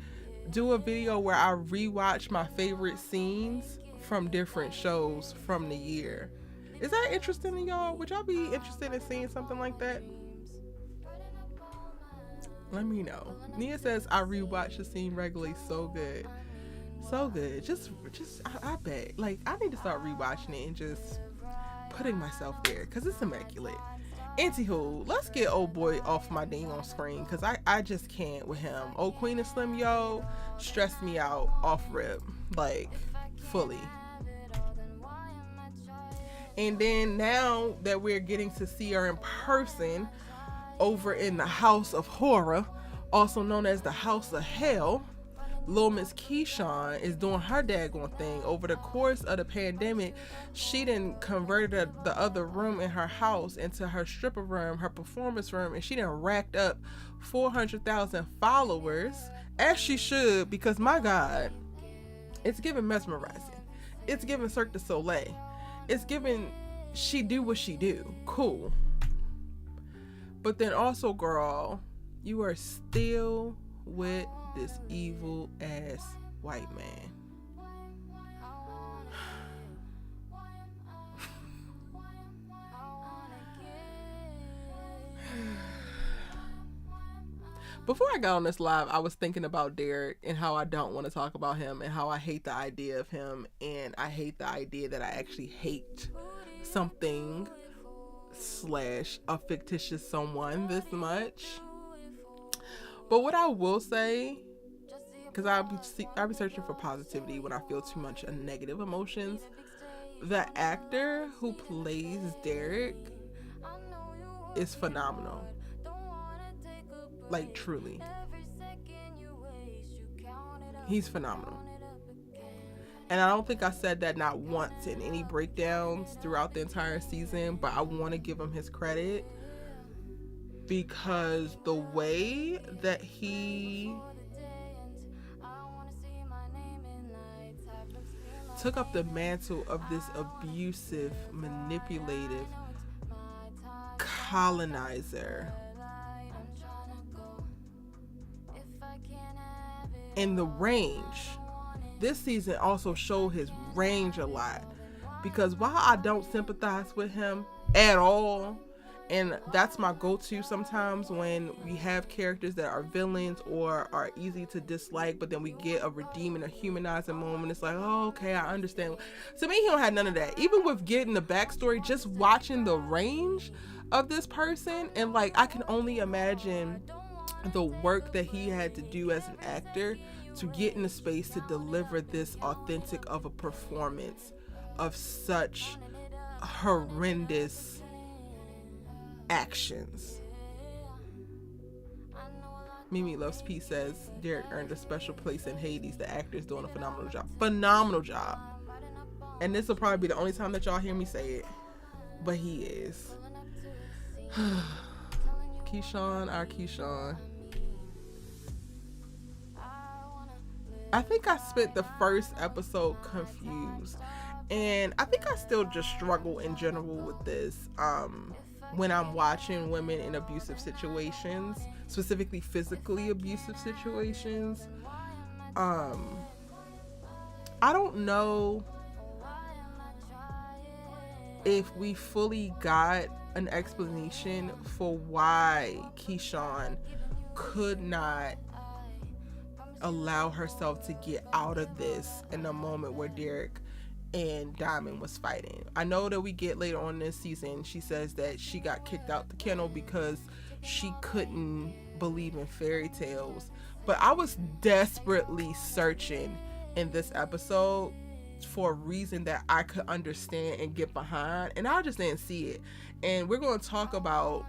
do a video where I rewatch my favorite scenes from different shows from the year. Is that interesting to y'all? Would y'all be interested in seeing something like that? Let me know. Nia says I rewatch the scene regularly. So good. So good. Just I bet. Like, I need to start rewatching it and just putting myself there because it's immaculate. Anywho, let's get old boy off my dang on screen because I just can't with him. Old Queen and Slim Yo stressed me out off rip. Like, fully. And then now that we're getting to see her in person over in the House of Horror, also known as the House of Hell, Lil Miss Keyshawn is doing her daggone thing. Over the course of the pandemic, she done converted the other room in her house into her stripper room, her performance room, and she done racked up 400,000 followers, as she should, because my God, it's giving mesmerizing. It's giving Cirque du Soleil. It's giving she do what she do. Cool. But then also, girl, you are still with this evil ass white man. Before I got on this live, I was thinking about Derek and how I don't want to talk about him and how I hate the idea of him, and I hate the idea that I actually hate something / a fictitious someone this much. But what I will say, because I'll be searching for positivity when I feel too much negative emotions, the actor who plays Derek is phenomenal. Like, truly. He's phenomenal. And I don't think I said that not once in any breakdowns throughout the entire season, but I want to give him his credit because the way that he took up the mantle of this abusive, manipulative colonizer, and the range. This season also showed his range a lot, because while I don't sympathize with him at all, and that's my go-to sometimes when we have characters that are villains or are easy to dislike, but then we get a redeeming or humanizing moment, it's like, oh, okay, I understand. To me, he don't have none of that. Even with getting the backstory, just watching the range of this person, and like, I can only imagine the work that he had to do as an actor to get in the space to deliver this authentic of a performance of such horrendous actions. Mimi Loves Peace says Derek earned a special place in Hades. The actor is doing a phenomenal job. And this will probably be the only time that y'all hear me say it, but he is. Keyshawn, our Keyshawn. I think I spent the first episode confused, and I think I still just struggle in general with this when I'm watching women in abusive situations, specifically physically abusive situations. I don't know if we fully got an explanation for why Keyshawn could not allow herself to get out of this in the moment where Derek and Diamond was fighting. I know that we get later on this season, she says that she got kicked out the kennel because she couldn't believe in fairy tales. But I was desperately searching in this episode for a reason that I could understand and get behind, and I just didn't see it. And we're going to talk about,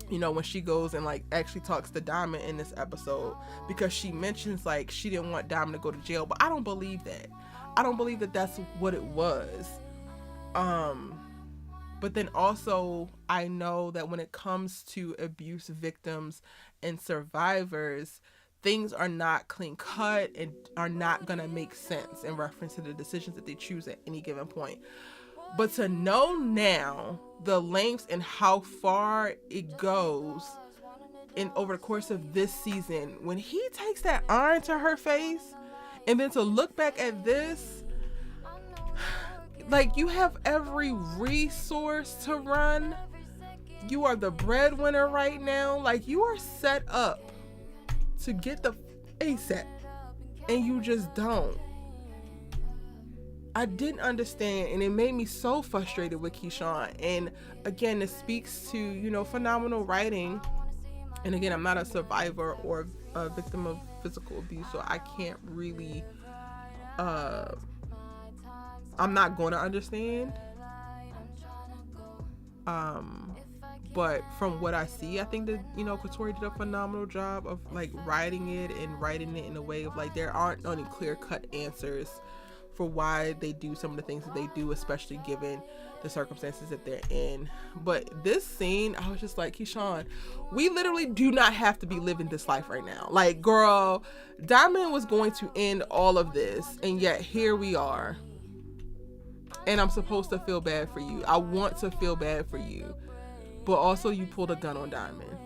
you know, when she goes and like actually talks to Diamond in this episode, because she mentions like she didn't want Diamond to go to jail, but I don't believe that. I don't believe that that's what it was. But then also I know that when it comes to abuse victims and survivors, things are not clean cut and are not gonna make sense in reference to the decisions that they choose at any given point. But to know now the lengths and how far it goes in over the course of this season, when he takes that iron to her face, and then to look back at this, like, you have every resource to run. You are the breadwinner right now. Like, you are set up to get the ASAP, and you just don't. I didn't understand, and it made me so frustrated with Keyshawn. And again, it speaks to, you know, phenomenal writing. And again, I'm not a survivor or a victim of physical abuse, so I can't really I'm not going to understand. But from what I see, I think that, you know, Katori did a phenomenal job of like writing it in a way of like there aren't any clear-cut answers for why they do some of the things that they do, especially given the circumstances that they're in. But this scene, I was just like, Keyshawn, we literally do not have to be living this life right now. Like, girl, Diamond was going to end all of this, and yet here we are. And I'm supposed to feel bad for you. I want to feel bad for you. But also you pulled a gun on Diamond.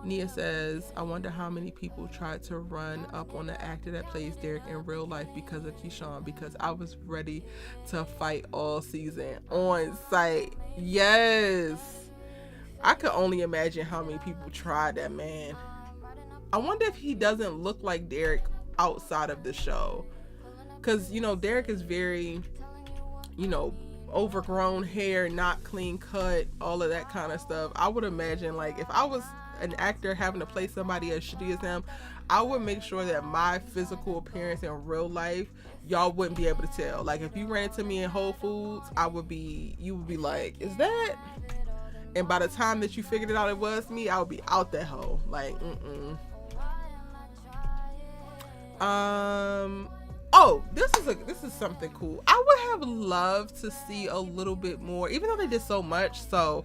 Nia says, I wonder how many people tried to run up on the actor that plays Derek in real life because of Keyshawn, because I was ready to fight all season on sight. Yes. I could only imagine how many people tried that, man. I wonder if he doesn't look like Derek outside of the show. Because, you know, Derek is very, you know, overgrown hair, not clean cut, all of that kind of stuff. I would imagine, like, if I was an actor having to play somebody as shitty as him, I would make sure that my physical appearance in real life, y'all wouldn't be able to tell. Like, if you ran into me in Whole Foods, you would be like, is that? And by the time that you figured it out it was me, I would be out that hole. Like, Oh, this is something cool. I would have loved to see a little bit more, even though they did so much. So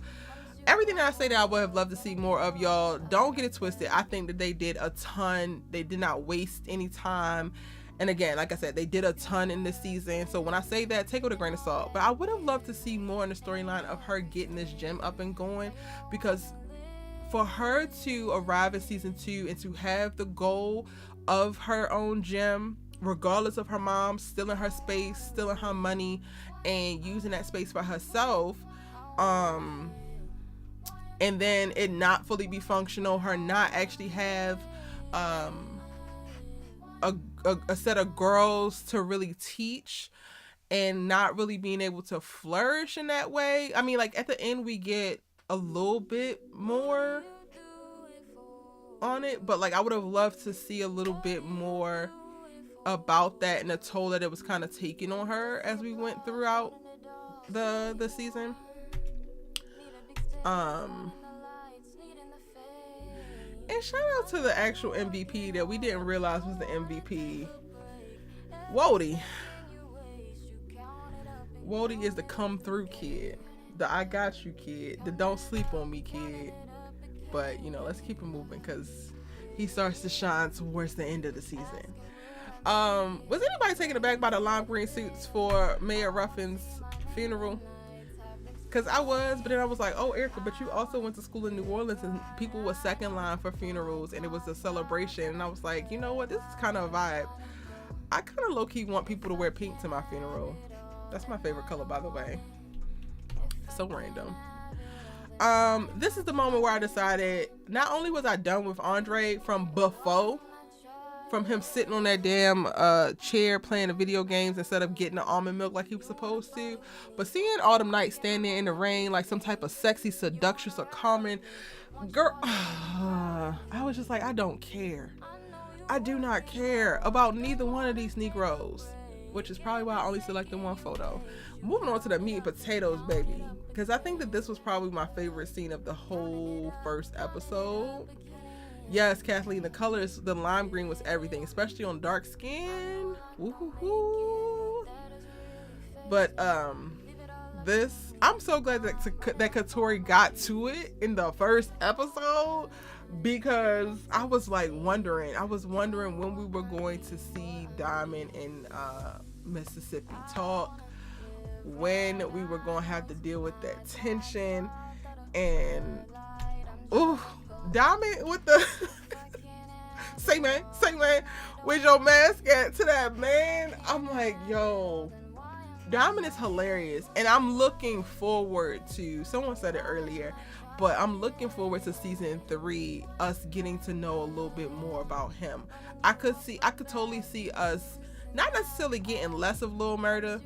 everything that I say that I would have loved to see more of, y'all, don't get it twisted. I think that they did a ton. They did not waste any time. And again, like I said, they did a ton in this season. So when I say that, take it with a grain of salt. But I would have loved to see more in the storyline of her getting this gym up and going, because for her to arrive in season 2 and to have the goal of her own gym, regardless of her mom stealing her space, stealing her money, and using that space for herself, and then it not fully be functional, her not actually have a set of girls to really teach, and not really being able to flourish in that way. I mean, like, at the end we get a little bit more on it, but like I would have loved to see a little bit more about that and the toll that it was kind of taking on her as we went throughout the season. And shout out to the actual MVP that we didn't realize was the MVP. Wody is the come through kid. the I got you kid, the don't sleep on me kid. But, you know, let's keep it moving because he starts to shine towards the end of the season. Was anybody taken aback by the lime green suits for Mayor Ruffin's funeral? Because I was, but then I was like, oh, Erica, but you also went to school in New Orleans and people were second line for funerals and it was a celebration. And I was like, you know what? This is kind of a vibe. I kind of low-key want people to wear pink to my funeral. That's my favorite color, by the way. So random. This is the moment where I decided not only was I done with Andre from before, from him sitting on that damn chair playing the video games instead of getting the almond milk like he was supposed to, but seeing Autumn Night standing in the rain like some type of sexy seductress or Carmen girl, I was just like, I don't care. I do not care about neither one of these Negroes, which is probably why I only selected one photo. Moving on to the meat and potatoes, baby, because I think that this was probably my favorite scene of the whole first episode. Yes, Kathleen, the colors, the lime green was everything, especially on dark skin. Woo-hoo-hoo. But this, I'm so glad that Katori got to it in the first episode, because I was like wondering when we were going to see Diamond and Mississippi talk, when we were going to have to deal with that tension, and ooh, Diamond with the say man with your mask at to that man. I'm like, yo, Diamond is hilarious, and I'm looking forward to, someone said it earlier, but I'm looking forward to season 3, us getting to know a little bit more about him. I could totally see us not necessarily getting less of Lil Murda,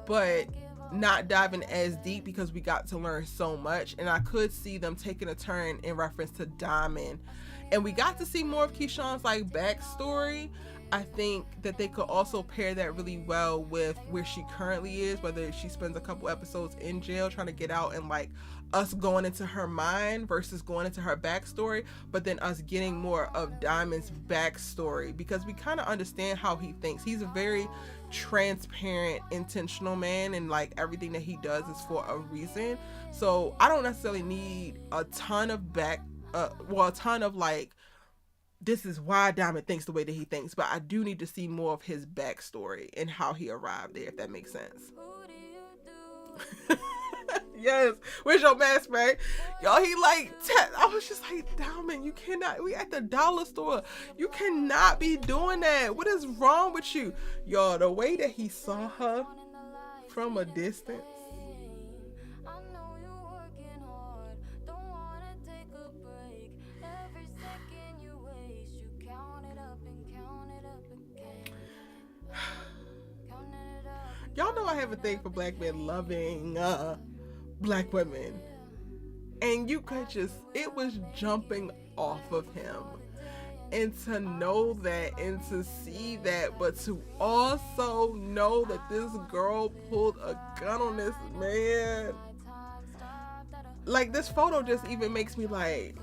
but not diving as deep because we got to learn so much. And I could see them taking a turn in reference to Diamond, and we got to see more of Keyshawn's like backstory. I think that they could also pair that really well with where she currently is, whether she spends a couple episodes in jail trying to get out, and like us going into her mind versus going into her backstory, but then us getting more of Diamond's backstory, because we kind of understand how he thinks. He's a very transparent, intentional man, and like everything that he does is for a reason. So I don't necessarily need a ton of like, this is why Diamond thinks the way that he thinks, but I do need to see more of his backstory and how he arrived there, if that makes sense. Yes, where's your mask, man? Yo, he like, I was just like, Diamond, you cannot, we at the dollar store. You cannot be doing that. What is wrong with you? Yo, the way that he saw her from a distance. Y'all know I have a thing for black men loving black women, and you could just, it was jumping off of him, and to know that and to see that, but to also know that this girl pulled a gun on this man. Like, this photo just even makes me like,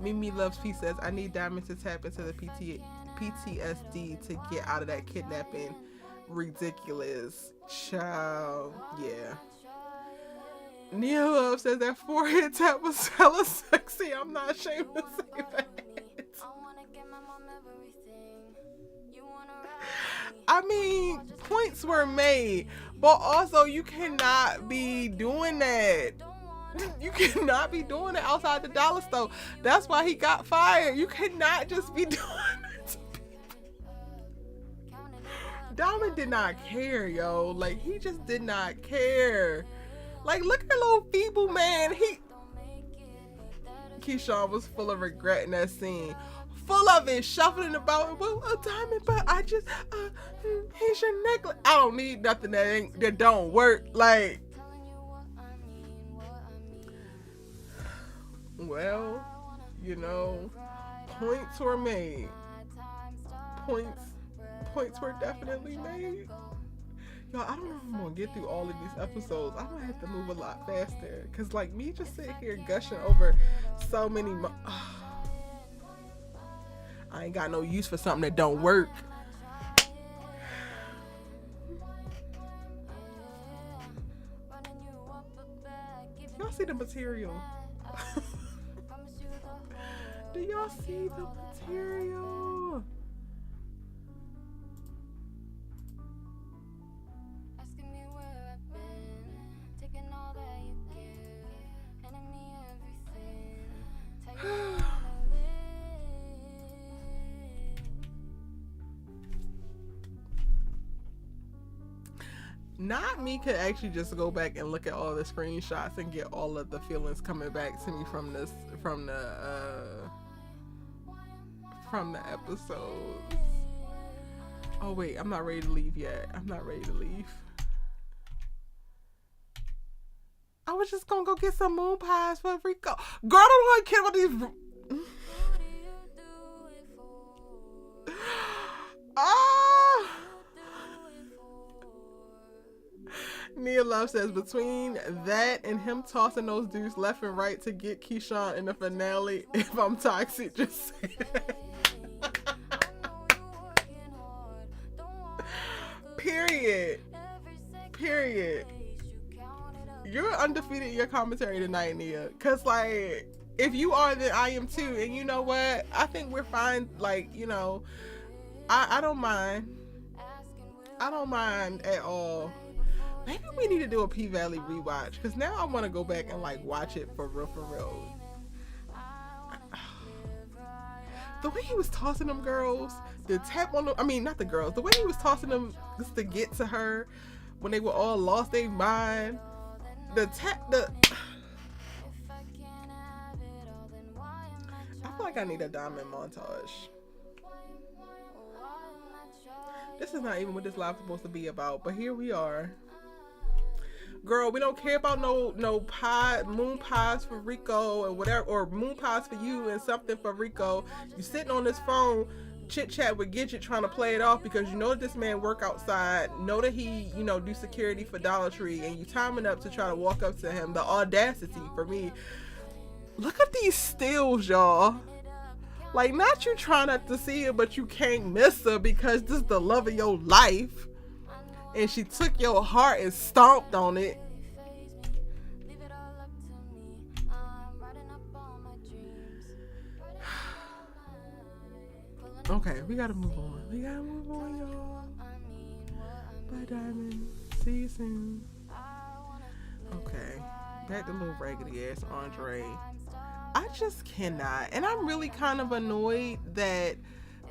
Mimi Loves Peace says, I need Diamond to tap into the PTSD to get out of that kidnapping. Ridiculous. Child. Yeah. Neil Love says that forehead tap was hella sexy. I'm not ashamed to say that. I mean, points were made, but also you cannot be doing that. You cannot be doing it outside the dollar store. That's why he got fired. You cannot just be doing it to people. Diamond did not care, yo. Like, he just did not care. Like, look at that little feeble man. Keyshawn was full of regret in that scene. Full of it, shuffling about. Well, a diamond, but I just, here's your necklace. I don't need nothing that don't work. Like, well, you know, points were made. Points were definitely made. Yo, I don't know if I'm gonna get through all of these episodes. I'm gonna have to move a lot faster, cause like me just sitting here gushing over so many. I ain't got no use for something that don't work. see the material? Do y'all see the material? Asking me where I've been, taking all that you give, handing me everything, tell you I wanna live. Not me could actually just go back and look at all the screenshots and get all of the feelings coming back to me from the episodes. Oh wait, I'm not ready to leave yet. I'm not ready to leave. I was just gonna go get some moon pies for Rico. Girl, I don't really care about these. Nia Love says, between that and him tossing those dudes left and right to get Keyshawn in the finale, if I'm toxic, just say that. Period. You're undefeated in your commentary tonight, Nia. Cause like, if you are, then I am too. And you know what? I think we're fine. Like, you know, I don't mind. I don't mind at all. Maybe we need to do a P-Valley rewatch, because now I want to go back and like watch it for real. The way he was tossing them girls, the tap on them, I mean not the girls, the way he was tossing them just to get to her when they were all lost their mind. I feel like I need a diamond montage. This is not even what this live is supposed to be about, but here we are. Girl, we don't care about no pie, moon pies for Rico or whatever, or moon pies for you and something for Rico. You sitting on this phone, chit chat with Gidget, trying to play it off because you know that this man work outside, know that he, you know, do security for Dollar Tree, and you timing up to try to walk up to him. The audacity for me. Look at these stills, y'all. Like, not you trying not to see her, but you can't miss her because this is the love of your life. And she took your heart and stomped on it. Okay, we gotta move on. Y'all. Bye, Diamond. See you soon. Okay, back to little raggedy ass Andre. I just cannot. And I'm really kind of annoyed that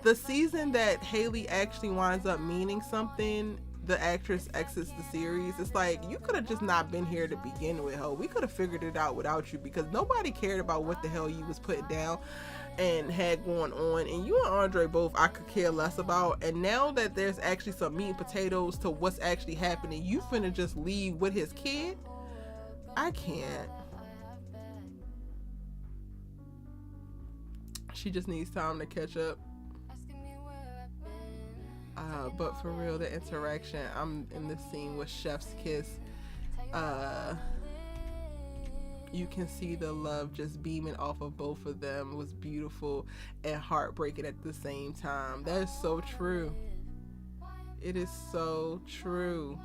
the season that Haley actually winds up meaning something, the actress exits the series. It's like, you could have just not been here to begin with, ho. We could have figured it out without you, because nobody cared about what the hell you was putting down and had going on. And you and Andre both, I could care less about. And now that there's actually some meat and potatoes to what's actually happening, you finna just leave with his kid? I can't. She just needs time to catch up. But for real, the interaction, I'm in this scene with Chef's Kiss. You can see the love just beaming off of both of them. It was beautiful and heartbreaking at the same time. That is so true. It is so true.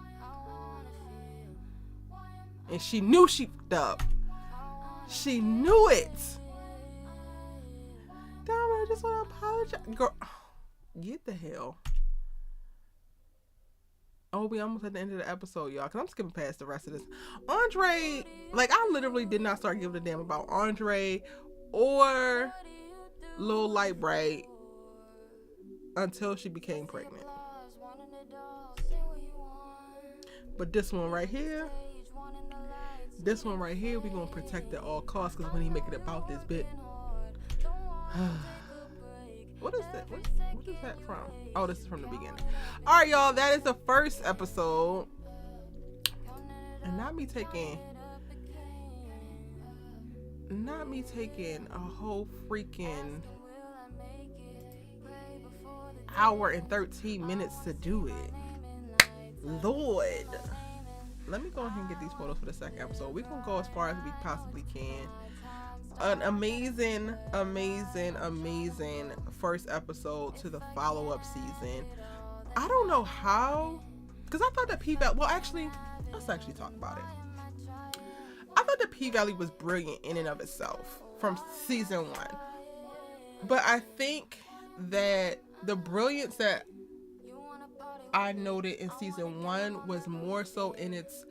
And she knew she fucked up. She knew it. Damn, I just want to apologize. Girl, get the hell. Oh, we almost at the end of the episode, y'all, because I'm skipping past the rest of this. Andre, like, I literally did not start giving a damn about Andre or Lil Light Bright until she became pregnant. But this one right here, we're going to protect at all costs, because when he make it about this bit. What is that? What is that from? Oh, this is from the beginning. All right, y'all. That is the first episode. And not me taking a whole freaking hour and 13 minutes to do it. Lord. Let me go ahead and get these photos for the second episode. We're going to go as far as we possibly can. An amazing first episode to the follow-up season. I don't know how, because I thought that P-Valley, well, actually, let's actually talk about it. I thought that P-Valley was brilliant in and of itself from season 1. But I think that the brilliance that I noted in season 1 was more so in its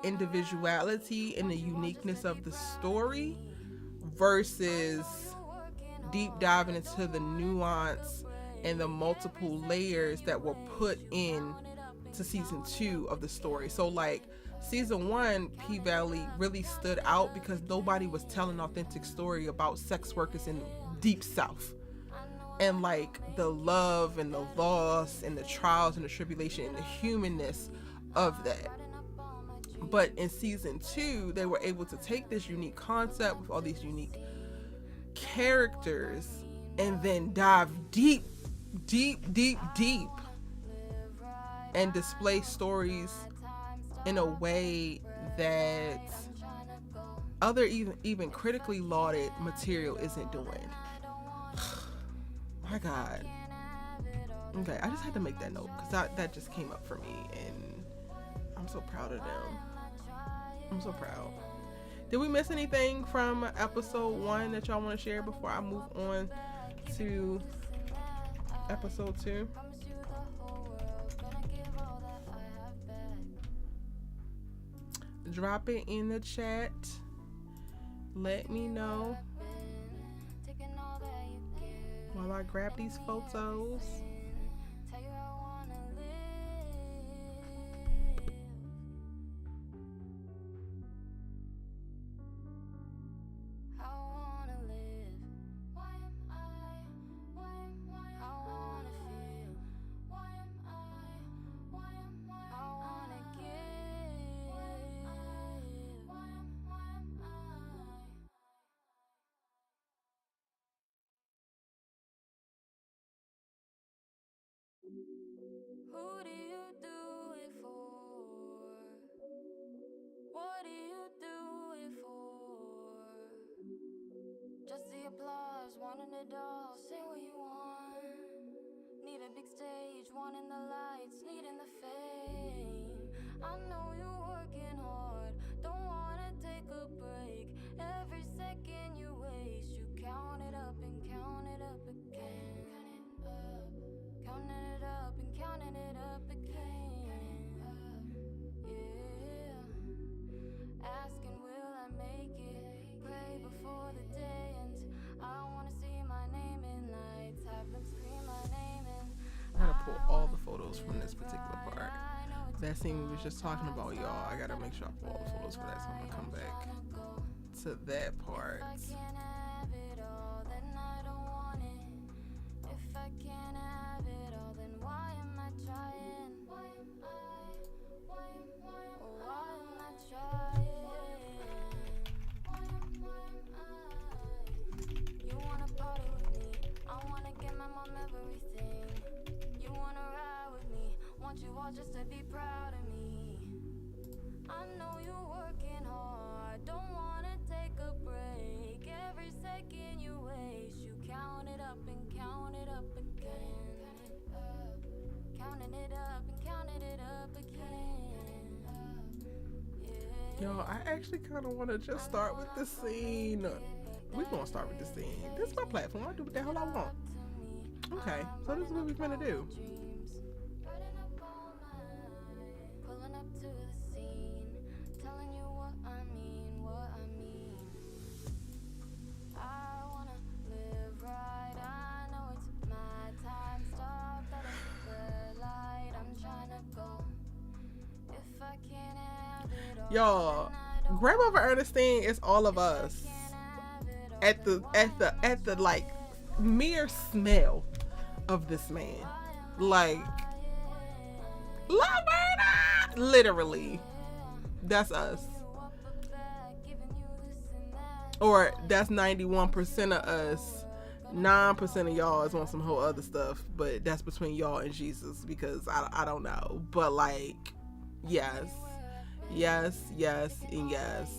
individuality and the uniqueness of the story versus deep diving into the nuance and the multiple layers that were put in to season 2 of the story. So like season 1, P-Valley really stood out because nobody was telling an authentic story about sex workers in Deep South. And like the love and the loss and the trials and the tribulation and the humanness of that. But in season 2, they were able to take this unique concept with all these unique characters and then dive deep and display stories in a way that other even critically lauded material isn't doing. My God. Okay, I just had to make that note because that just came up for me, and I'm so proud of them. I'm so proud. Did we miss anything from episode 1 that y'all want to share before I move on to episode 2? Drop it in the chat. Let me know while I grab these photos. Who do you do it for? What do you do it for? Just the applause, wanting it all, say what you want. Need a big stage, wanting the lights, needing the fame. I know you're working hard, don't wanna take a break. Every second you waste, you count it up and count it up again. Counting it up and counting it up again. Yeah. Asking, will I make it? Pray before the day ends. I wanna see my name in lights. Have them scream my name in. I gotta pull all the photos from this particular part. That scene we was just talking about, y'all. I gotta make sure I pull all the photos for that, so I'm gonna come back to that part. You all just to be proud of me. I know you're working hard, don't wanna take a break. Every second you waste, you count it up and count it up again. Counting it up and counting it up again. Yeah. Yo, I actually kind of want to just start with the scene. We're gonna start with the scene. This is my platform. I do what the hell I want. Okay, so this is what we're gonna do. Y'all, Grandmother Ernestine is all of us at the like mere smell of this man. Like Laverna! Literally, that's us. Or that's 91% of us. 9% of y'all is on some whole other stuff, but that's between y'all and Jesus, because I don't know. But like, yes, and yes.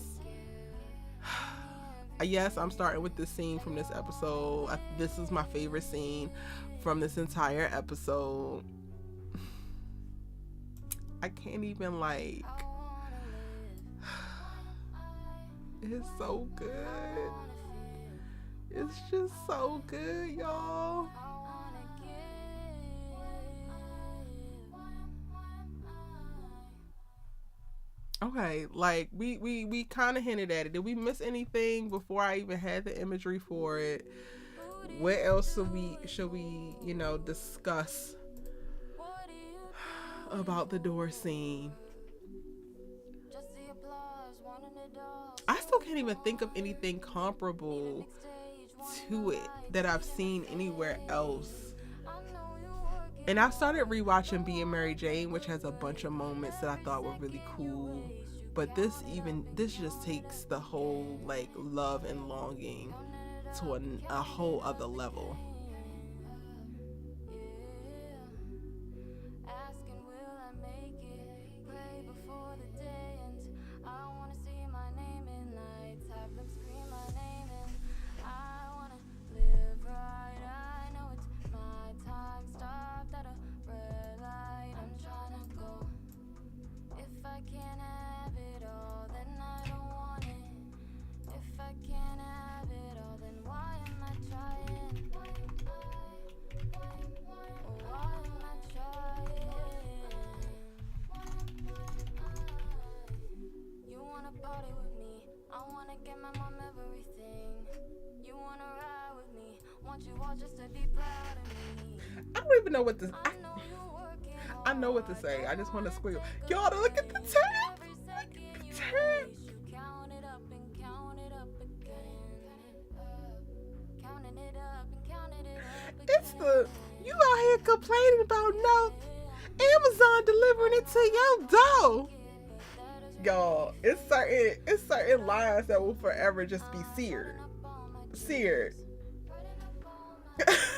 Yes, I'm starting with this scene from this episode. This is my favorite scene from this entire episode. I can't even like It's so good. It's just so good, y'all. Okay, like we kind of hinted at it. Did we miss anything before I even had the imagery for it? What else should we discuss about the door scene? I still can't even think of anything comparable to it that I've seen anywhere else. And I started rewatching Being Mary Jane, which has a bunch of moments that I thought were really cool. But this just takes the whole like love and longing to a whole other level. I don't even know what this. I know what to say. I just want to squeal. Y'all, look at the tab. Look at the tab. It's the you out here complaining about no Amazon delivering it to your door. Y'all, it's certain lines that will forever just be seared.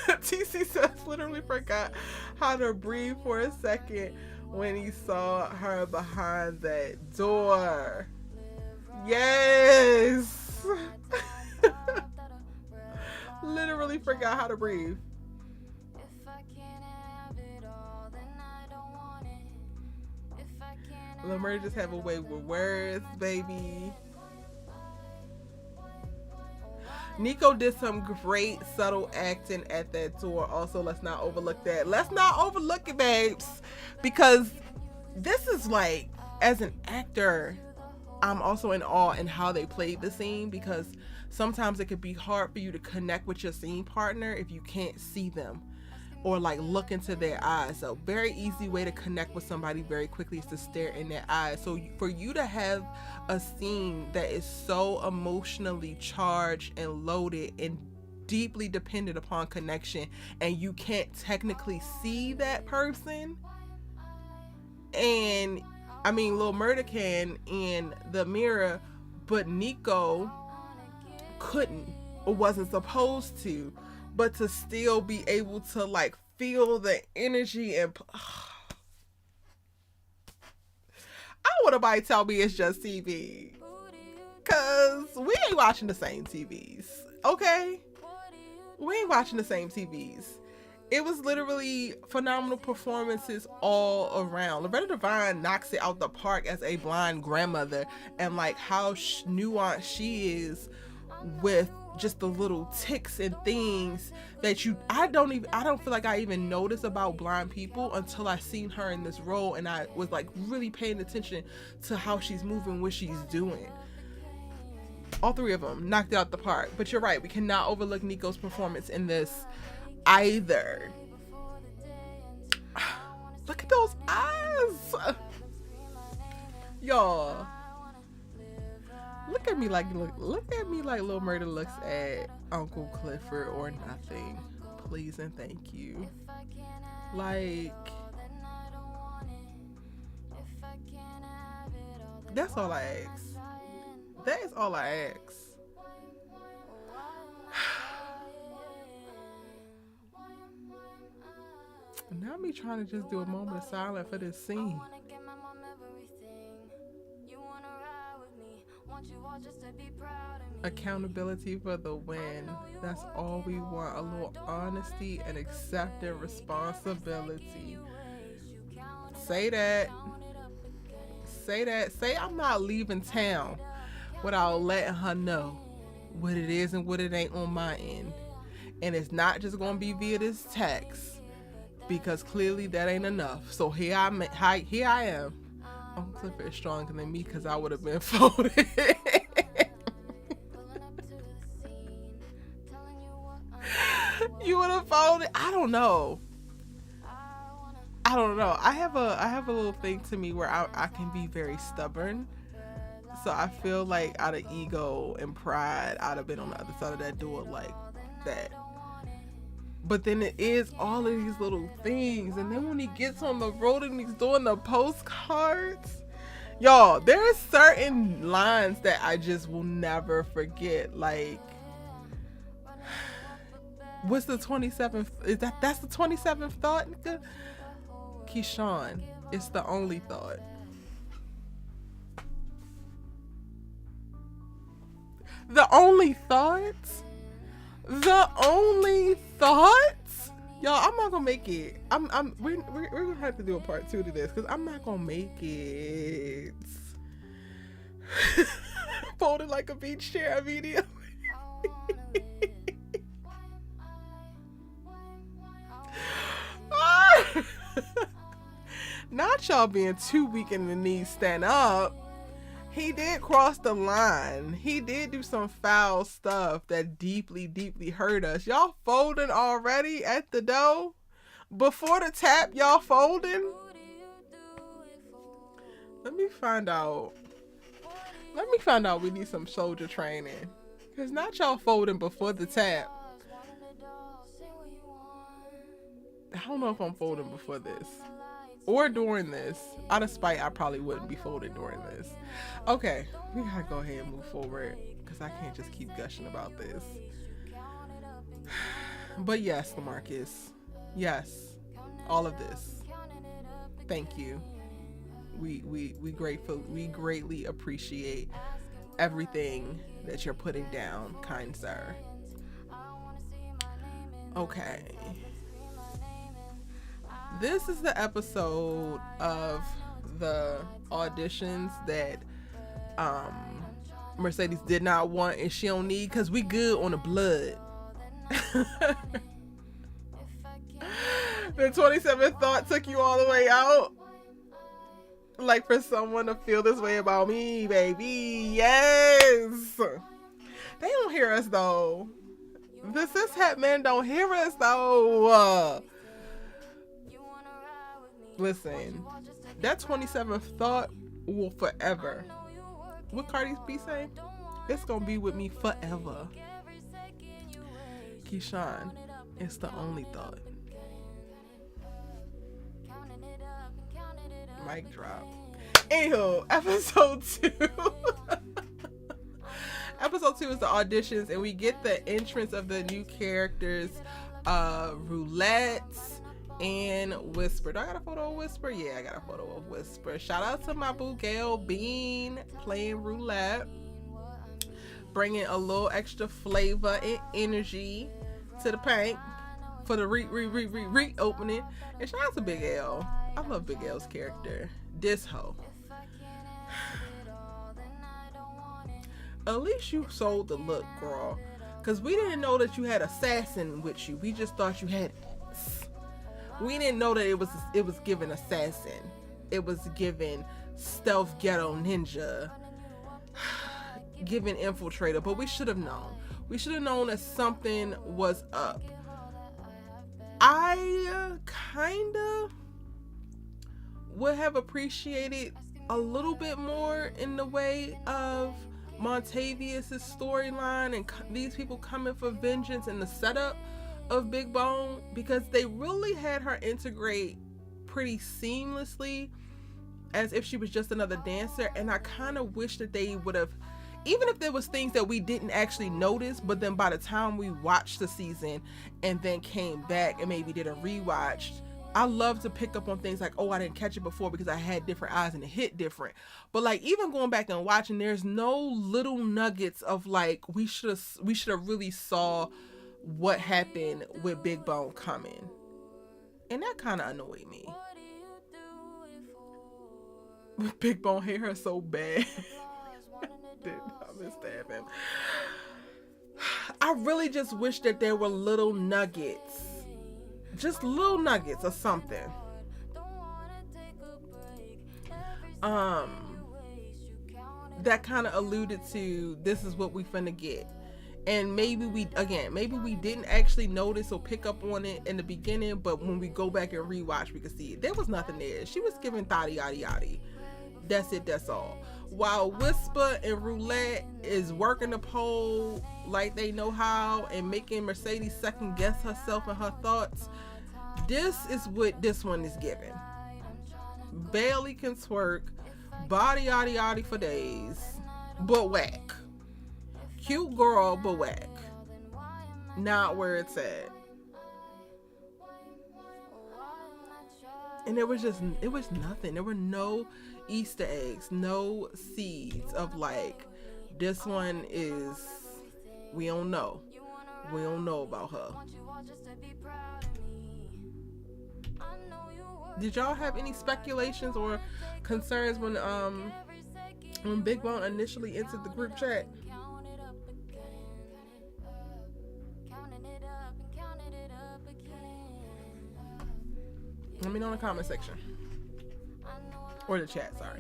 TC says literally forgot how to breathe for a second when he saw her behind that door. Yes. Literally forgot how to breathe. Lil Murray just have a way with words, baby. Nico did some great subtle acting at that door. Also, let's not overlook that. Let's not overlook it, babes. Because this is like, as an actor, I'm also in awe in how they played the scene, because sometimes it could be hard for you to connect with your scene partner if you can't see them or like look into their eyes. So very easy way to connect with somebody very quickly is to stare in their eyes. So for you to have a scene that is so emotionally charged and loaded and deeply dependent upon connection, and you can't technically see that person, and I mean Lil Murda can in the mirror, but Nico couldn't or wasn't supposed to, but to still be able to like feel the energy and I want somebody to tell me it's just TV, cause we ain't watching the same TVs, okay? We ain't watching the same TVs. It was literally phenomenal performances all around. Loretta Devine knocks it out the park as a blind grandmother, and like how nuanced she is with just the little ticks and things that I don't feel like I even notice about blind people until I seen her in this role, and I was like really paying attention to how she's moving, what she's doing. All three of them knocked it out the park. But you're right, we cannot overlook Nico's performance in this either. Look at those eyes, y'all. Look at me like Lil Murda looks at Uncle Clifford or nothing. Please and thank you. Like, that's all I ask. That is all I ask. Now me trying to just do a moment of silence for this scene. Accountability for the win. That's all we want. A little honesty and accepting responsibility. Say that. Say I'm not leaving town. without letting her know what it is and what it ain't on my end. And it's not just gonna be via this text, because clearly that ain't enough. So here I am. Uncle Clifford is stronger than me, because I would have been folded. You would have folded. I don't know. I have a little thing to me where I can be very stubborn. So I feel like out of ego and pride, I'd have been on the other side of that door like that. But then it is all of these little things. And then when he gets on the road and he's doing the postcards, y'all, there's certain lines that I just will never forget. Like, what's the 27th? That's the 27th thought? Keyshawn, it's the only thought. The only thoughts? The only thoughts? Y'all, I'm not gonna make it. We're gonna have to do a part 2 to this, because I'm not gonna make it. Folded like a beach chair immediately. Not y'all being too weak in the knees, stand up. He did cross the line. He did do some foul stuff that deeply, deeply hurt us. Y'all folding already at the door? Before the tap, y'all folding? Let me find out we need some soldier training. Because not y'all folding before the tap. I don't know if I'm folding before this or during this. Out of spite, I probably wouldn't be folded during this. Okay, we gotta go ahead and move forward, because I can't just keep gushing about this. But yes, LaMarcus, yes, all of this. Thank you. We greatly appreciate everything that you're putting down, kind sir. Okay. This is the episode of the auditions that Mercedes did not want and she don't need, because we good on the blood. The 27th thought took you all the way out. Like, for someone to feel this way about me, baby. Yes. They don't hear us though. The cishet men don't hear us though. Listen, that 27th thought will forever. What Cardi B say? It's gonna be with me forever. Keyshawn, it's the only thought. Mic drop. Anywho, episode 2. Episode 2 is the auditions, and we get the entrance of the new characters, Roulette and Whisper. Do I got a photo of Whisper? Yeah, I got a photo of Whisper. Shout out to my boo Gail Bean playing Roulette, bringing a little extra flavor and energy to the paint for the reopening. And shout out to Big L. I love Big L's character. This hoe. At least you sold the look, girl. Because we didn't know that you had assassin with you. We just thought you had... We didn't know that it was given assassin. It was given stealth ghetto ninja. Given infiltrator. But we should have known. We should have known that something was up. I kind of would have appreciated a little bit more in the way of Montavious' storyline and these people coming for vengeance and the setup of Big Bone, because they really had her integrate pretty seamlessly as if she was just another dancer. And I kind of wish that they would have, even if there was things that we didn't actually notice, but then by the time we watched the season and then came back and maybe did a rewatch, I love to pick up on things like, oh, I didn't catch it before because I had different eyes and it hit different. But like, even going back and watching, there's no little nuggets of like, we should have really saw what happened with Big Bone coming. And that kind of annoyed me. Big Bone hate her so bad. and stab him. I really just wish that there were little nuggets. Just little nuggets of something. That kind of alluded to, this is what we finna get. And maybe we didn't actually notice or pick up on it in the beginning, but when we go back and rewatch, we can see it. There was nothing there. She was giving thotty yaddy yaddy. That's it, that's all. While Whisper and Roulette is working the pole like they know how and making Mercedes second guess herself and her thoughts, this is what this one is giving. Barely can twerk, body yaddy yaddy for days, but whack. Cute girl, but whack. Not where it's at. And it was nothing. There were no Easter eggs, no seeds of like, this one is, we don't know about her. Did y'all have any speculations or concerns when Big Bone initially entered the group chat? Let me know in the comment section. Or the chat, sorry.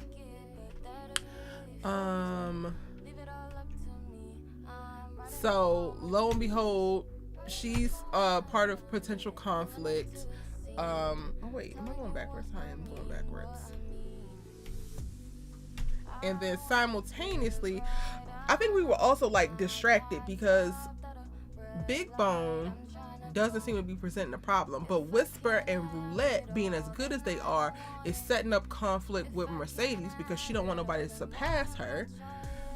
So lo and behold, she's part of potential conflict. Oh wait, am I going backwards? I am going backwards. And then simultaneously, I think we were also like distracted because Big Bone doesn't seem to be presenting a problem, but Whisper and Roulette, being as good as they are, is setting up conflict with Mercedes because she don't want nobody to surpass her.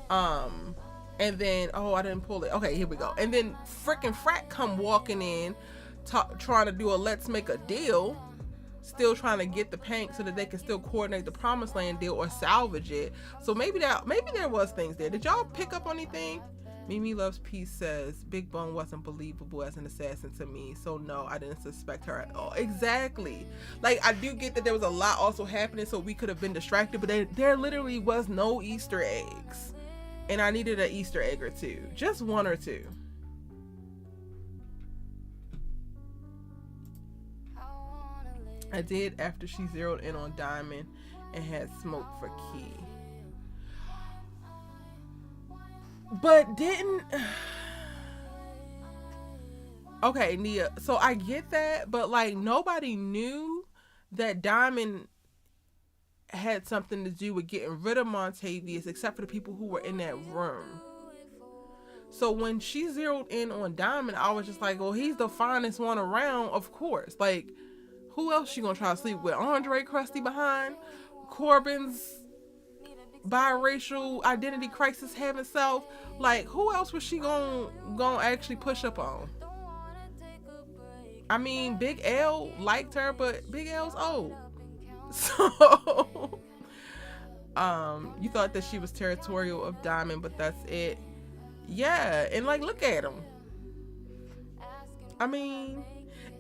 And then, oh, I didn't pull it. Okay, here we go. And then frickin' Frat come walking in, trying to do a let's make a deal, still trying to get the Pank so that they can still coordinate the Promised Land deal or salvage it. So maybe there was things there. Did y'all pick up on anything? Mimi Loves Peace says, Big Bone wasn't believable as an assassin to me, so no, I didn't suspect her at all. Exactly. Like, I do get that there was a lot also happening, so we could have been distracted, but there literally was no Easter eggs. And I needed an Easter egg or two. Just one or two. I did after she zeroed in on Diamond and had smoke for Key. But didn't... Okay, Nia, so I get that, but like nobody knew that Diamond had something to do with getting rid of Montavious except for the people who were in that room. So when she zeroed in on Diamond, I was just like, well, he's the finest one around, of course. Like, who else she gonna try to sleep with? Andre Krusty behind? Corbin's biracial identity crisis having self? Like, who else was she gonna actually push up on? I mean, Big L liked her, but Big L's old. So you thought that she was territorial of Diamond, but that's it. Yeah, and like, look at him. I mean,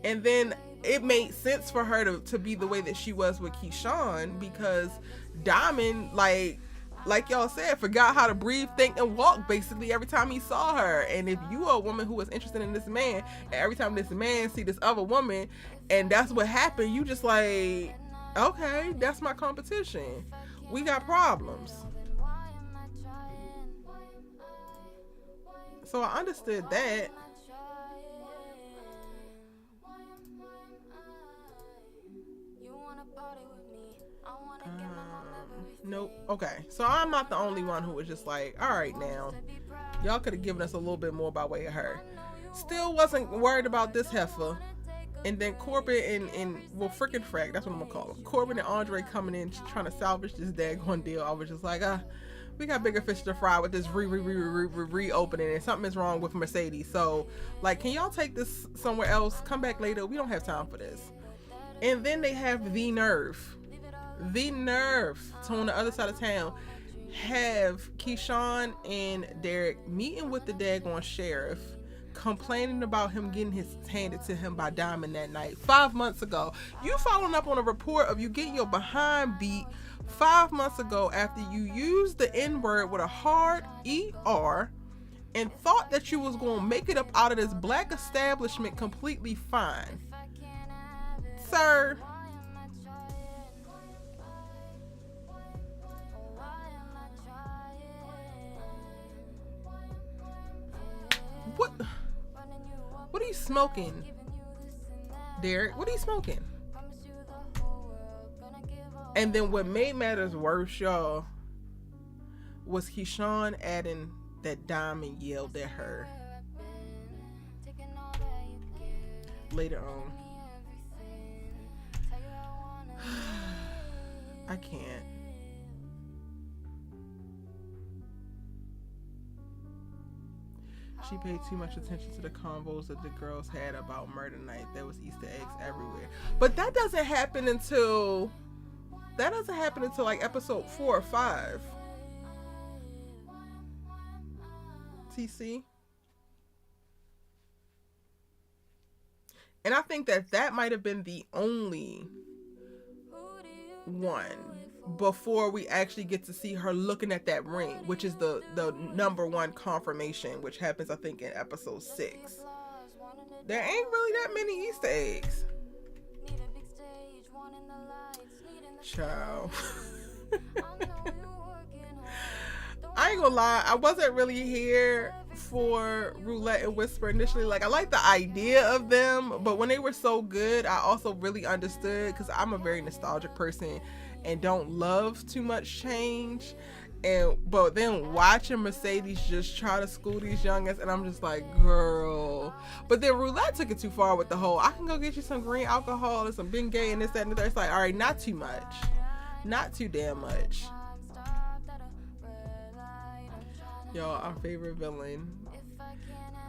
and then it made sense for her to be the way that she was with Keyshawn, because Diamond, like y'all said, forgot how to breathe, think, and walk basically every time he saw her. And if you are a woman who was interested in this man, and every time this man see this other woman, and that's what happened, you just like, okay, that's my competition. We got problems. So I understood that. Nope. Okay, so I'm not the only one who was just like, all right, now y'all could have given us a little bit more by way of her. Still wasn't worried about this heifer. And then Corbin and well, freaking Frag, that's what I'm gonna call him. Corbin and Andre coming in trying to salvage this daggone deal. I was just like, we got bigger fish to fry with this reopening, and something is wrong with Mercedes. So, like, can y'all take this somewhere else? Come back later. We don't have time for this. And then they have the nerve to, on the other side of town, have Keyshawn and Derek meeting with the daggone sheriff, complaining about him getting his handed to him by Diamond that night 5 months ago. You following up on a report of you getting your behind beat 5 months ago after you used the N-word with a hard ER and thought that you was going to make it up out of this black establishment completely fine. Sir, what are you smoking, Derek? What are you smoking? And then what made matters worse, y'all, was Keyshawn adding that Diamond yelled at her later on. I can't. She paid too much attention to the convos that the girls had about murder night. There was Easter eggs everywhere. But that doesn't happen until like episode 4 or 5. TC. And I think that might have been the only one before we actually get to see her looking at that ring, which is the number one confirmation, which happens I think in episode 6. There ain't really that many Easter eggs. Ciao. I ain't gonna lie, I wasn't really here for Roulette and Whisper initially. Like, I like the idea of them, but when they were so good, I also really understood, because I'm a very nostalgic person and don't love too much change. But then watching Mercedes just try to school these youngins, and I'm just like, girl. But then Roulette took it too far with the whole, I can go get you some green alcohol and some Bengay and this, that, and the third. It's like, all right, not too much. Not too damn much. Y'all, our favorite villain.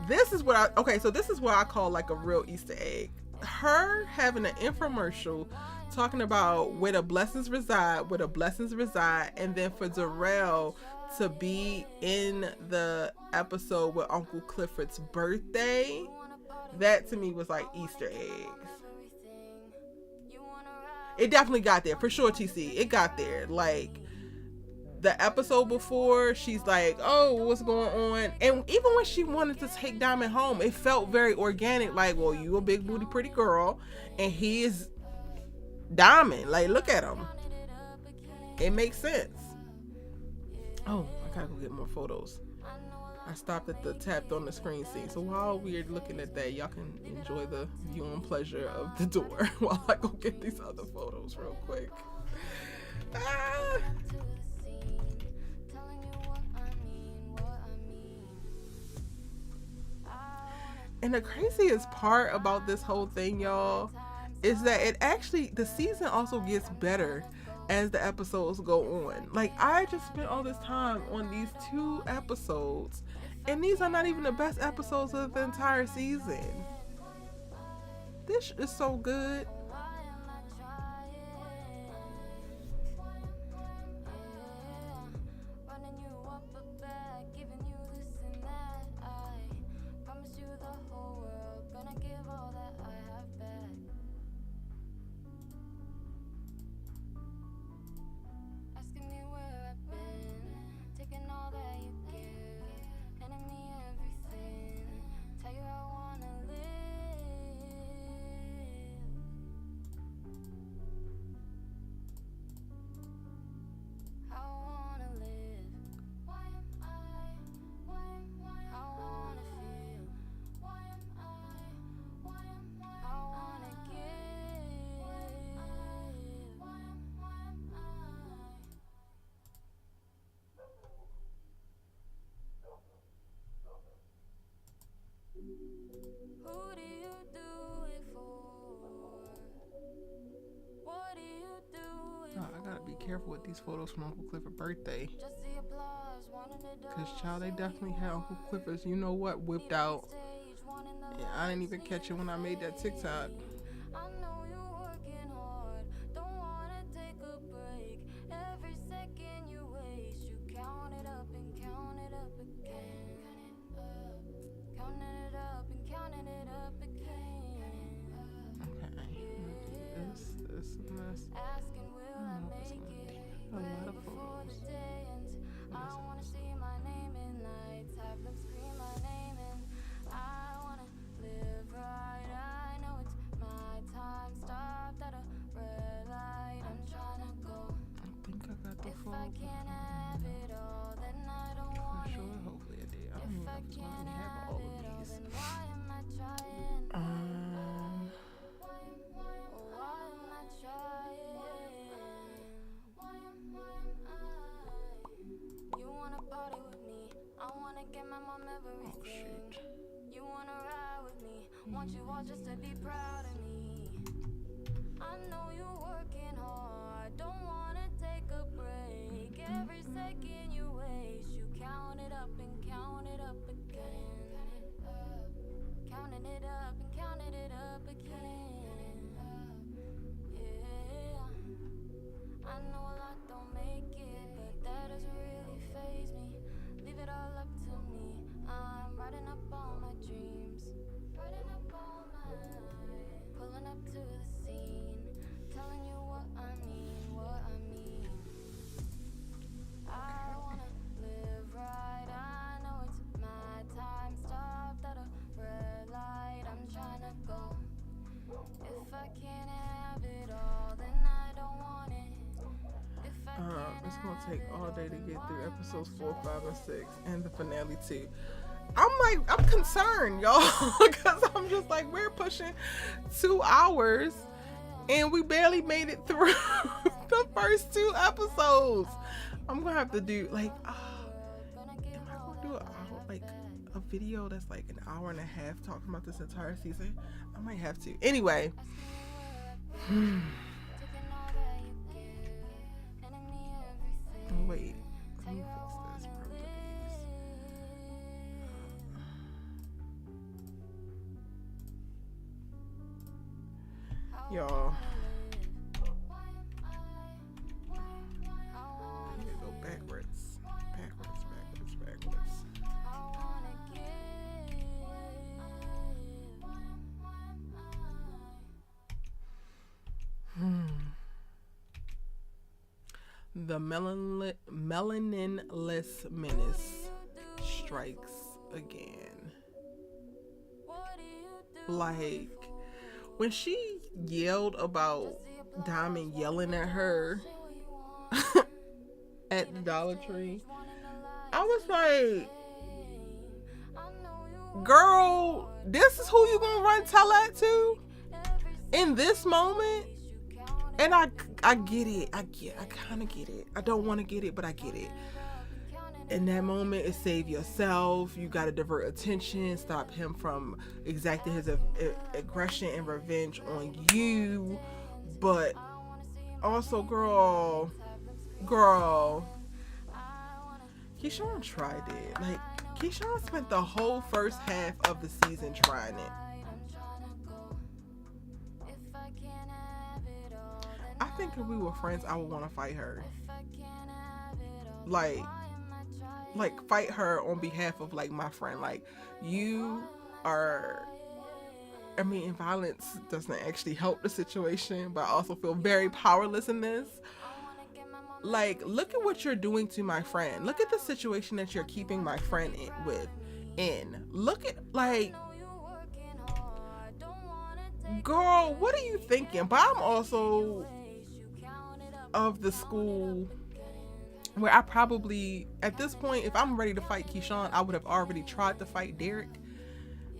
This is what I call like a real Easter egg. Her having an infomercial talking about where the blessings reside, and then for Darrell to be in the episode with Uncle Clifford's birthday. That to me was like Easter eggs. It definitely got there, for sure, TC. It got there. Like, the episode before, she's like, oh, what's going on? And even when she wanted to take Diamond home, it felt very organic. Like, well, you a big booty pretty girl, and he is Diamond. Like, look at him. It makes sense. Oh, I gotta go get more photos. I stopped at the tapped on the screen scene. So while we're looking at that, y'all can enjoy the viewing pleasure of the door while I go get these other photos real quick. And the craziest part about this whole thing, y'all, is that the season also gets better as the episodes go on. Like, I just spent all this time on these 2 episodes, and these are not even the best episodes of the entire season. This is so good. Who do you do it for? What do you do it I gotta be careful with these photos from Uncle Clifford's birthday. Cause child, they definitely had Uncle Clifford's, you know what, whipped out. And I didn't even catch it when I made that TikTok. It's gonna let me have all of these. You wanna party with me? I wanna get my mom everything. You wanna ride with me? Want you all just to be proud of me. I know you're working hard, don't wanna take a break. Every second you waste, you count it up and count it up again. Counting it up and counting it up again. Yeah, I know a lot don't make it, but that doesn't really faze me. Leave it all up to me. I'm writing up all my dreams, writing up all my, pulling up to the scene, telling you what I mean, what I mean. I wanna live right, I know it's my time. Stopped at a red light, I'm trying to go. If I can't have it all, then I don't want it. It's gonna take all day to get through episodes 4, 5, and 6, and the finale too. I'm concerned, y'all, because I'm just like, we're pushing 2 hours, and we barely made it through the first 2 episodes. I'm gonna have to do like, am I gonna do a video that's like an hour and a half talking about this entire season? I might have to. Anyway. Wait, let me fix this. Y'all, I need to go backwards. The melaninless menace strikes again. Like, when she yelled about Diamond yelling at her at the Dollar Tree, I was like, girl, this is who you gonna run tell that to in this moment? And I get it. I kind of get it. I don't want to get it, but I get it. In that moment, it's save yourself. You got to divert attention. Stop him from exacting his aggression and revenge on you. But also, girl, Keyshawn tried it. Like, Keyshawn spent the whole first half of the season trying it. I think if we were friends, I would want to fight her. Like fight her on behalf of like my friend. Like, you are, I mean, violence doesn't actually help the situation, but I also feel very powerless in this. Like, look at what you're doing to my friend. Look at the situation that you're keeping my friend in. Look at, like, girl, what are you thinking? But I'm also of the school where I probably, at this point, if I'm ready to fight Keyshawn, I would have already tried to fight Derek,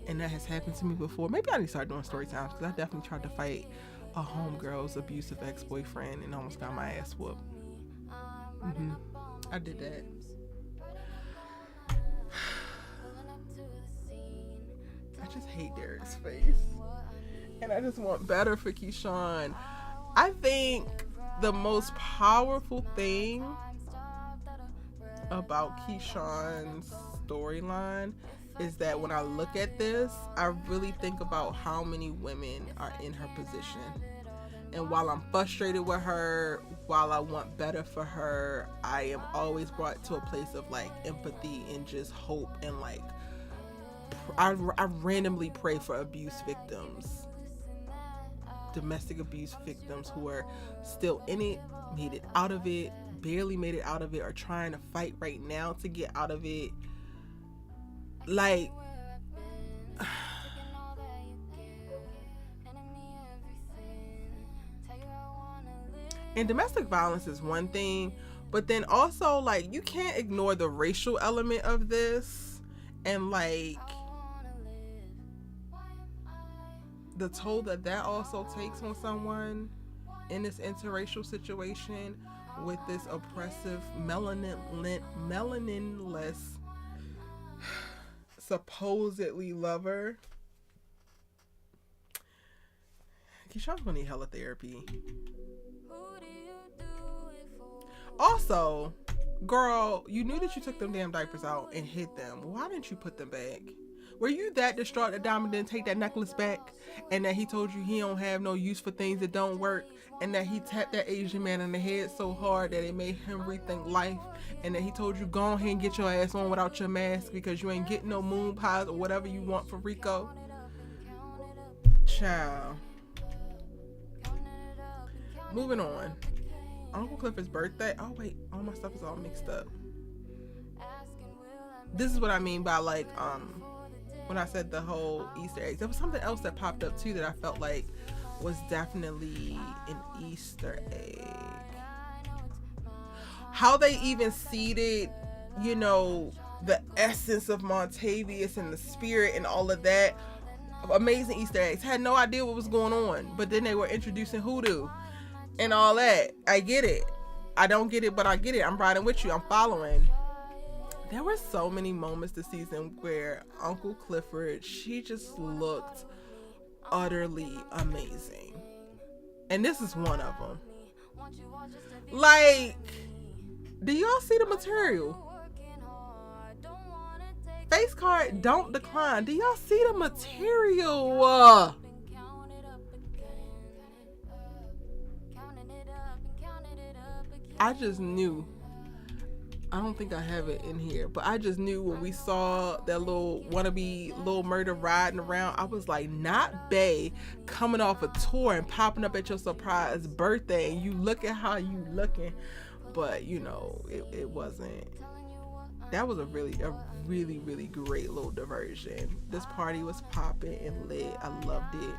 and that has happened to me before. Maybe I need to start doing story times, because I definitely tried to fight a homegirl's abusive ex-boyfriend and almost got my ass whooped. I did that. I just hate Derek's face, and I just want better for Keyshawn. I think the most powerful thing about Keyshawn's storyline is that when I look at this, I really think about how many women are in her position. And while I'm frustrated with her, while I want better for her, I am always brought to a place of like empathy and just hope, and like I randomly pray for abuse victims, domestic abuse victims who are still in it, made it out of it, barely made it out of it, or trying to fight right now to get out of it. Like, and domestic violence is one thing, but then also, like, you can't ignore the racial element of this And like the toll that also takes on someone in this interracial situation with this oppressive melaninless supposedly lover. Keyshawn's gonna need hella therapy. Also, girl, you knew that you took them damn diapers out and hid them. Why didn't you put them back? Were you that distraught that Diamond didn't take that necklace back, and that he told you he don't have no use for things that don't work, and that he tapped that Asian man in the head so hard that it made him rethink life, and that he told you go ahead and get your ass on without your mask because you ain't getting no moon pies or whatever you want for Rico? Child. Moving on. Uncle Clifford's birthday. Oh wait, all my stuff is all mixed up. This is what I mean by like when I said the whole Easter eggs. There was something else that popped up too that I felt like was definitely an Easter egg. How they even seeded, you know, the essence of Montavious and the spirit and all of that. Amazing Easter eggs. Had no idea what was going on, but then they were introducing hoodoo and all that. I get it. I don't get it, but I get it. I'm riding with you. I'm following. There were so many moments this season where Uncle Clifford, she just looked utterly amazing. And this is one of them. Like, do y'all see the material? Face card don't decline. Do y'all see the material? I just knew. I don't think I have it in here, but I just knew when we saw that little wannabe Lil Murda riding around, I was like, not Bay coming off a tour and popping up at your surprise birthday and you look at how you looking. But you know, it wasn't. That was a really great little diversion. This party was popping and lit. I loved it.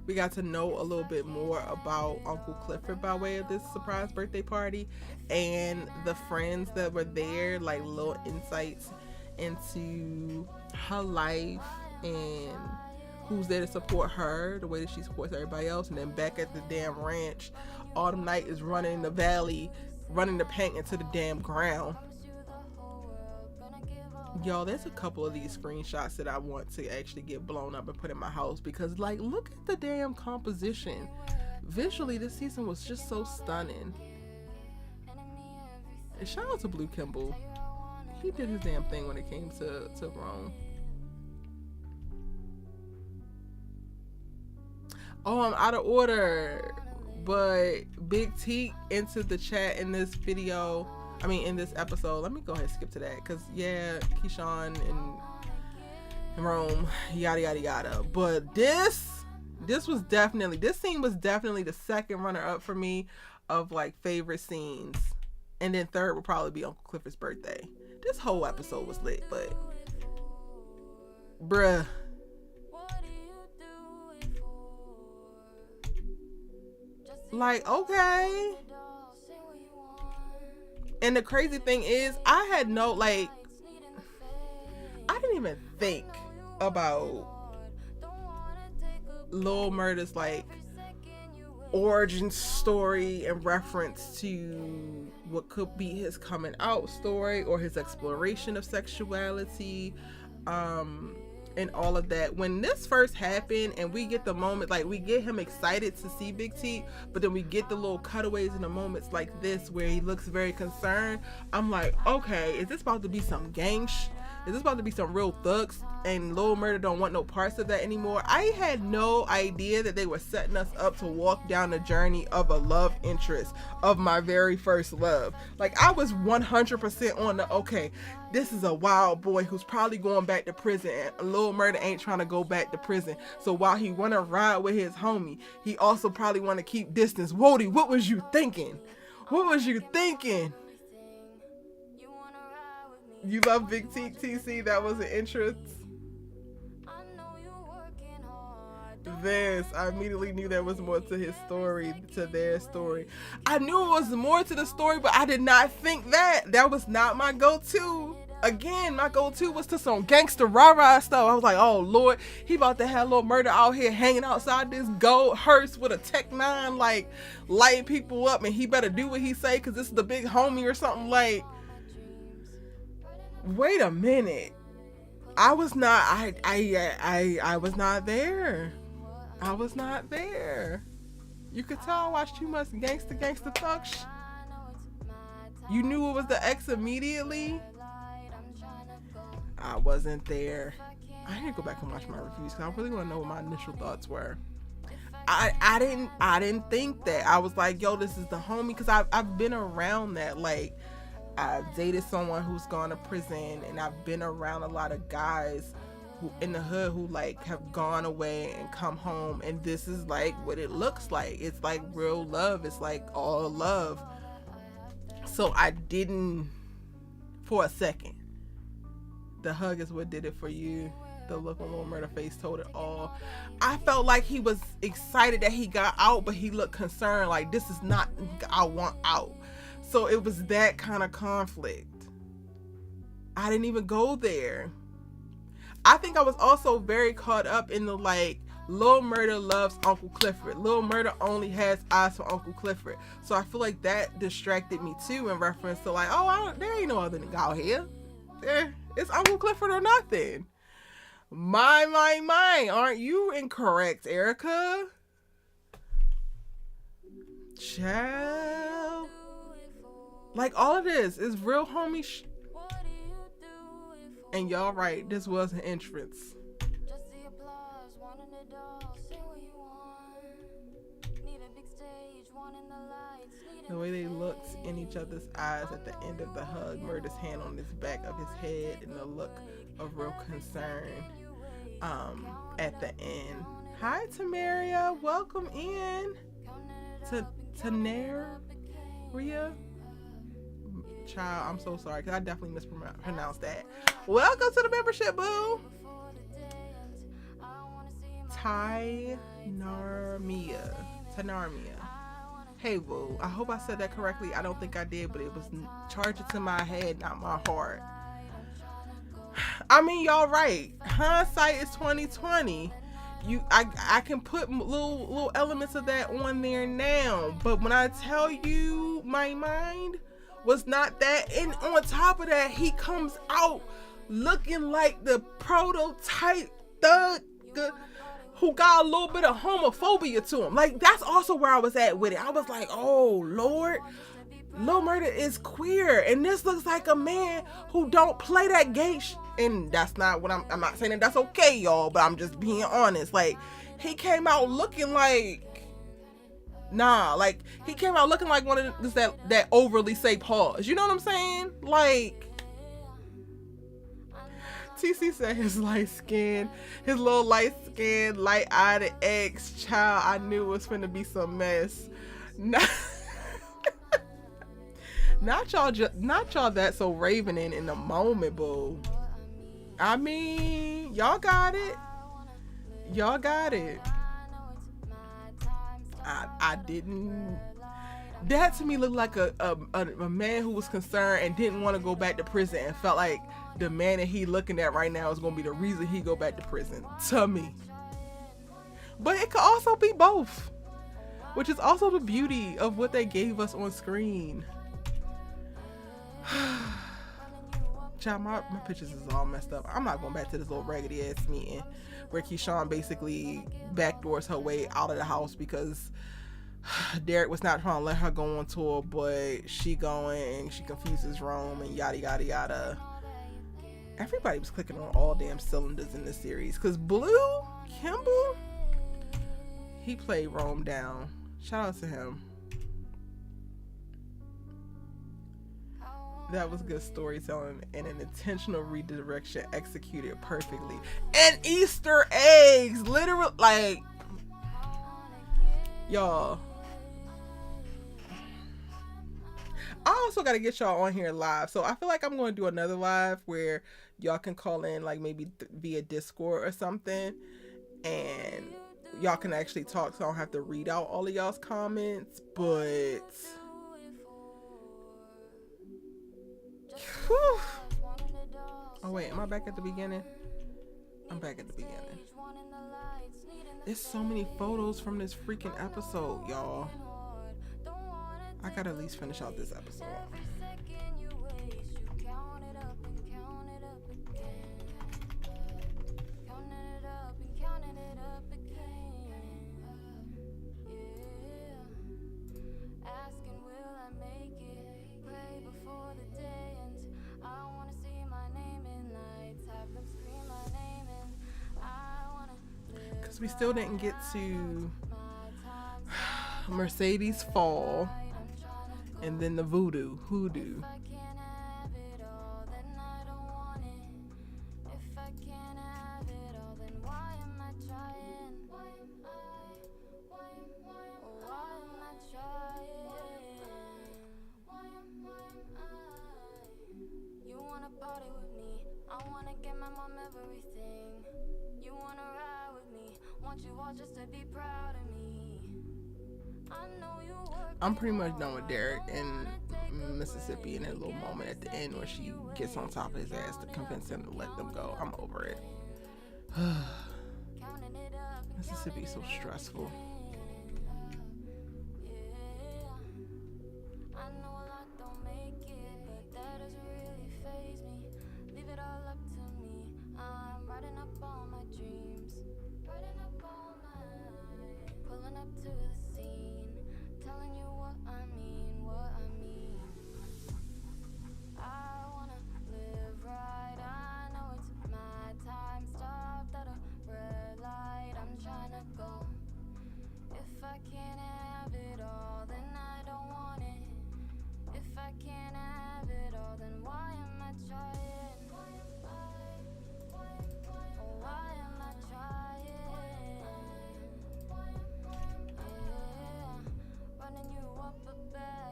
We got to know a little bit more about Uncle Clifford by way of this surprise birthday party and the friends that were there, like little insights into her life and who's there to support her the way that she supports everybody else. And then back at the damn ranch, Autumn Night is running the valley, running the paint into the damn ground. Y'all, there's a couple of these screenshots that I want to actually get blown up and put in my house because, like, look at the damn composition. Visually, this season was just so stunning. And shout out to Blue Kimball. He did his damn thing when it came to Rome. Oh, I'm out of order. But Big T entered the chat in this video. In this episode. Let me go ahead and skip to that. Because, yeah, Keyshawn and Rome, yada, yada, yada. But this scene was definitely the second runner-up for me of, like, favorite scenes. And then third would probably be Uncle Clifford's birthday. This whole episode was lit, but... bruh. Like, okay. And the crazy thing is, I didn't even think about Lil Murda's, like, origin story in reference to what could be his coming out story or his exploration of sexuality, and all of that. When this first happened and we get the moment, like, we get him excited to see Big T, but then we get the little cutaways in the moments like this where he looks very concerned. I'm like, okay, is this about to be some gang is this about to be some real thugs and Lil Murda don't want no parts of that anymore? I had no idea that they were setting us up to walk down the journey of a love interest of my very first love. Like, I was 100% on the, okay, this is a wild boy who's probably going back to prison, and Lil Murda ain't trying to go back to prison. So while he want to ride with his homie, he also probably want to keep distance. Wody, what was you thinking? What was you thinking? You love Big T, TC? That was an interest. this. I immediately knew there was more to his story, to their story. I knew it was more to the story, but I did not think that. That was not my go-to. Again, my go-to was to some gangster rah-rah stuff. I was like, oh Lord, he about to have Lil Murda out here hanging outside this gold hearse with a Tech 9, like lighting people up, and he better do what he say because this is the big homie or something. Like, wait a minute. I was not was not there. I was not there. You could tell I watched too much gangster thug shit. You knew it was the ex immediately. I wasn't there. I need to go back and watch my reviews because I really want to know what my initial thoughts were. I didn't think that. I was like, yo, this is the homie, because I've been around that. Like, I've dated someone who's gone to prison, and I've been around a lot of guys who in the hood who like have gone away and come home, and this is like what it looks like. It's like real love. It's like all love. So I didn't, for a second. The hug is what did it for you. The look on Lil Murda face told it all. I felt like he was excited that he got out, but he looked concerned, like, this is not, I want out. So it was that kind of conflict. I didn't even go there. I think I was also very caught up in the, like, Lil Murda loves Uncle Clifford. Lil Murda only has eyes for Uncle Clifford. So I feel like that distracted me too, in reference to like, oh, there ain't no other nigga out here. It's Uncle Clifford or nothing. My, aren't you incorrect, Erica? Child. Like, all of this is real homie and y'all right, this was an entrance. The way they looked in each other's eyes at the end of the hug, Murda's hand on his back of his head, and the look of real concern at the end. Hi, Tamaria. Welcome in. Tanaria? Child, I'm so sorry, because I definitely mispronounced that. Welcome to the membership, boo. Tanarmia. Hey, boo. I hope I said that correctly. I don't think I did, but it was charging to my head, not my heart. I mean, y'all right. Hindsight is 2020. I can put little elements of that on there now, but when I tell you my mind was not that, and on top of that, he comes out looking like the prototype thug who got a little bit of homophobia to him. Like, that's also where I was at with it. I was like, oh Lord, Lil Murda is queer, and this looks like a man who don't play that gay and that's not what I'm not saying that that's okay, y'all, but I'm just being honest. Like, he came out looking like, he came out looking like one of the, that overly say pause. You know what I'm saying? Like, TC said his little light skin, light-eyed ex child, I knew it was finna be some mess. Not y'all that so ravening in the moment, boo. I mean, y'all got it. I didn't. That to me looked like a man who was concerned and didn't want to go back to prison, and felt like the man that he looking at right now is going to be the reason he go back to prison, to me. But it could also be both, which is also the beauty of what they gave us on screen. Child, my pictures is all messed up. I'm not going back to this little raggedy ass meeting where Keyshawn basically backdoors her way out of the house because Derek was not trying to let her go on tour, but she going and she confuses Rome and yada yada yada. Everybody was clicking on all damn cylinders in this series, because Blue Kimball, he played Rome down. Shout out to him. That was good storytelling and an intentional redirection executed perfectly. And Easter eggs, literally, like, y'all. I also got to get y'all on here live. So I feel like I'm going to do another live where y'all can call in, like maybe via Discord or something. And y'all can actually talk, so I don't have to read out all of y'all's comments. But whew. Oh wait, am I back at the beginning? I'm back at the beginning. There's so many photos from this freaking episode, y'all. I gotta at least finish out this episode. We still didn't get to Mercedes fall and then the hoodoo. You wanna party with me? I wanna get my mom everything. You wanna ride with me? Want you all just to be proud of me. I know you work. I'm pretty much done with Derek in Mississippi in that little moment at the end where she gets on top of his ass to convince him to let them go. I'm over it. Mississippi's so stressful.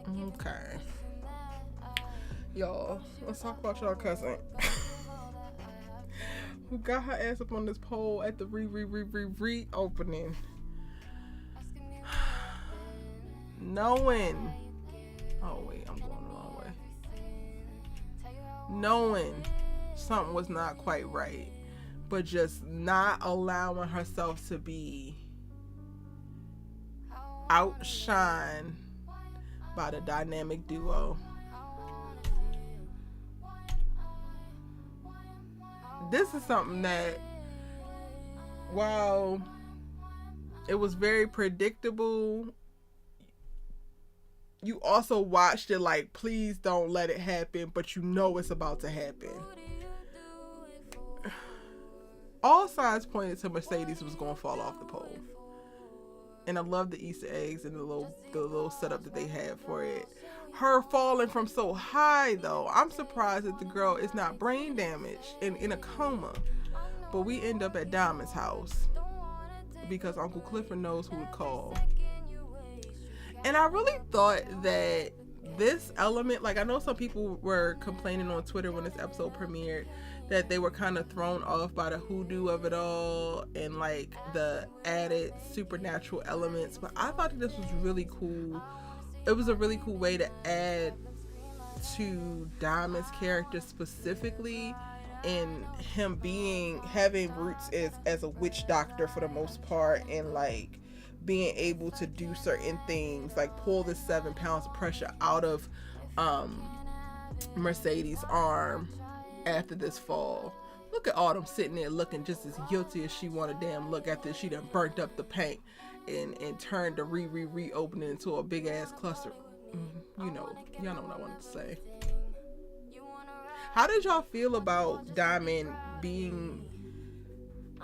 Okay. Y'all, let's talk about y'all cousin who got her ass up on this pole at the reopening. Knowing. Oh, wait, I'm going the wrong way. Knowing something was not quite right, but just not allowing herself to be outshined by the dynamic duo. This is something that, while it was very predictable, you also watched it like, please don't let it happen, but you know it's about to happen. All signs pointed to Mercedes was going to fall off the pole. And I love the Easter eggs and the little setup that they had for it. Her falling from so high, though, I'm surprised that the girl is not brain damaged and in a coma. But we end up at Diamond's house because Uncle Clifford knows who to call. And I really thought that this element, like, I know some people were complaining on Twitter when this episode premiered that they were kind of thrown off by the hoodoo of it all and like the added supernatural elements, but I thought that this was really cool. It was a really cool way to add to Diamond's character specifically, and him having roots as a witch doctor for the most part, and like being able to do certain things like pull the 7 pounds of pressure out of Mercedes' arm after this fall. Look at Autumn sitting there looking just as guilty as she want to damn look after she done burnt up the paint and turned the reopening into a big ass cluster. Y'all know what I wanted to say. How did y'all feel about Diamond being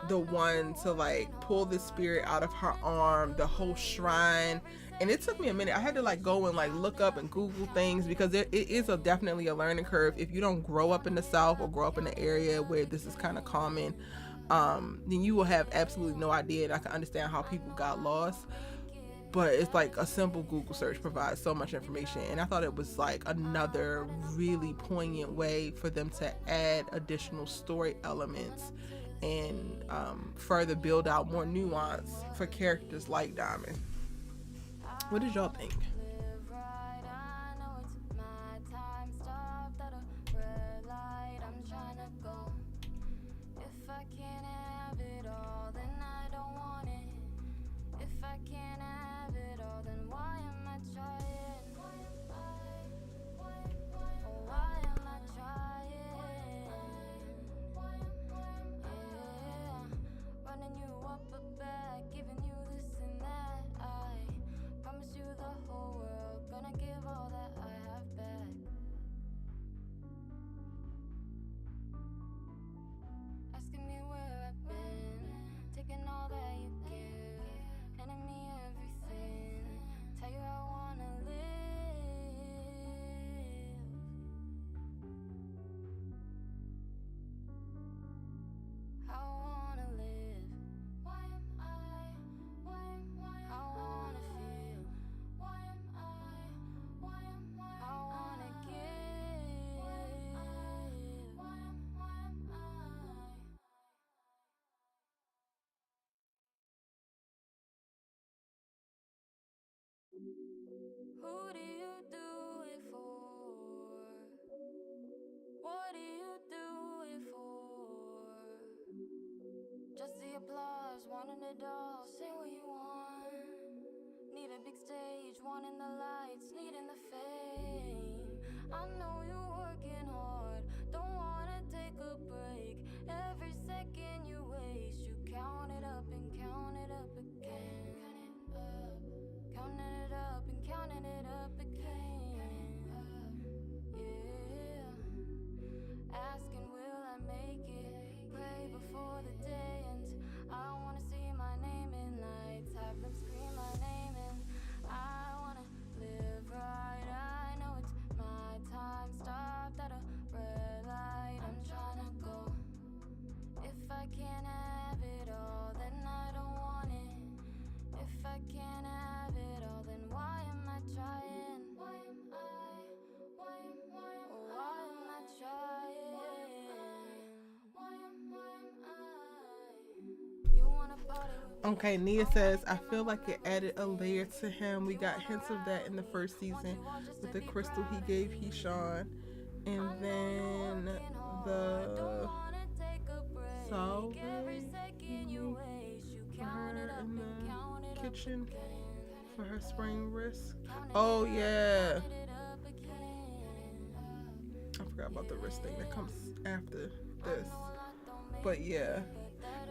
the one to like pull the spirit out of her arm, the whole shrine? And it took me a minute. I had to like go and like look up and Google things because it is definitely a learning curve. If you don't grow up in the South or grow up in the area where this is kind of common, then you will have absolutely no idea. And I can understand how people got lost. But it's like a simple Google search provides so much information. And I thought it was like another really poignant way for them to add additional story elements and further build out more nuance for characters like Diamond. What did y'all think? Who do you do it for? What do you do it for? Just the applause, wanting it all, say what you want. Need a big stage, wanting the lights, needing the fame. I know you're working hard, don't wanna take a break. Every second you waste, you count it up and count it up again. Counting it up and counting it up again. Yeah. Asking, will I make it? Pray before the day ends. I wanna see my name in lights, have them scream my name, and I wanna live right. I know it's my time. Stopped at a red light. I'm trying to go. If I can't have it all, then I don't want it. If I can't have it all, then why am I trying? Why am I? Why am I trying? Why am I? You wanna party with me? Okay, Nia says, I feel like it added a layer to him. We got hints of that in the first season with the crystal he gave Heeshawn. And then the solving for her in the kitchen for her sprained wrist. Oh, yeah. I forgot about the wrist thing that comes after this. But yeah.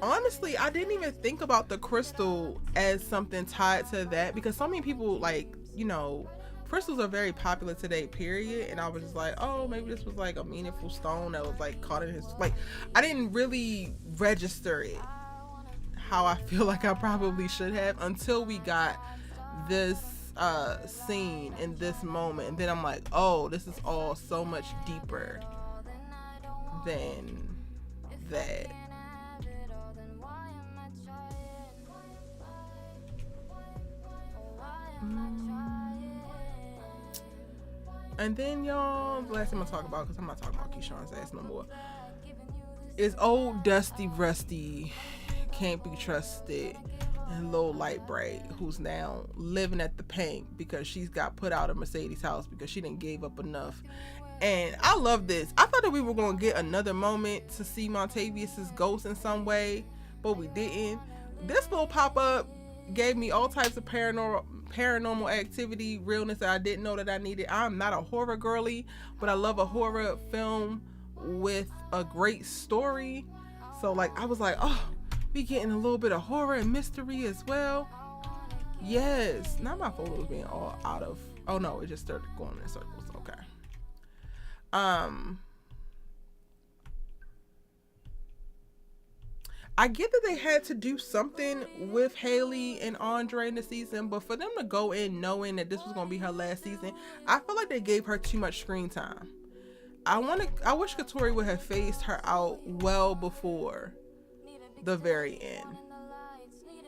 Honestly, I didn't even think about the crystal as something tied to that, because so many people, like, you know, crystals are very popular today, period. And I was just like, oh, maybe this was like a meaningful stone that was like caught in his, like, I didn't really register it how I feel like I probably should have until we got this scene in this moment. And then I'm like, oh, this is all so much deeper than that. And then, y'all, the last thing I'm gonna talk about, because I'm not talking about Keyshawn's ass no more, is old Dusty Rusty, can't be trusted, and Lil Light Bright, who's now living at the Pink because she's got put out of Mercedes' house because she didn't give up enough. And I love this. I thought that we were gonna get another moment to see Montavious' ghost in some way, but we didn't. This little pop-up gave me all types of paranormal activity realness that I didn't know that I needed. I'm not a horror girly, but I love a horror film with a great story. So like, I was like, oh, we getting a little bit of horror and mystery as well. Yes. Not my photos being all out of, oh no, it just started going in circles. Okay. I get that they had to do something with Haley and Andre in the season, but for them to go in knowing that this was going to be her last season, I feel like they gave her too much screen time. I wish Katori would have phased her out well before the very end.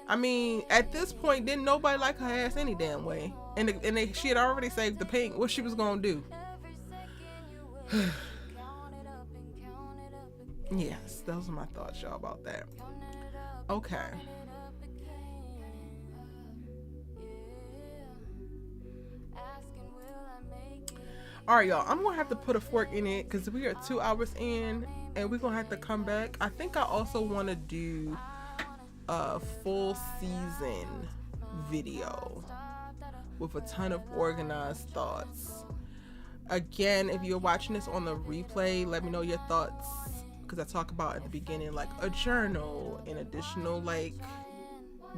I mean, at this point, didn't nobody like her ass any damn way. And she had already saved the Pink. What she was going to do? Yes, those are my thoughts, y'all, about that. Okay. All right, y'all. I'm gonna have to put a fork in it because we are 2 hours in, and we're gonna have to come back. I think I also want to do a full season video with a ton of organized thoughts. Again, if you're watching this on the replay, let me know your thoughts, because I talk about at the beginning like a journal, an additional like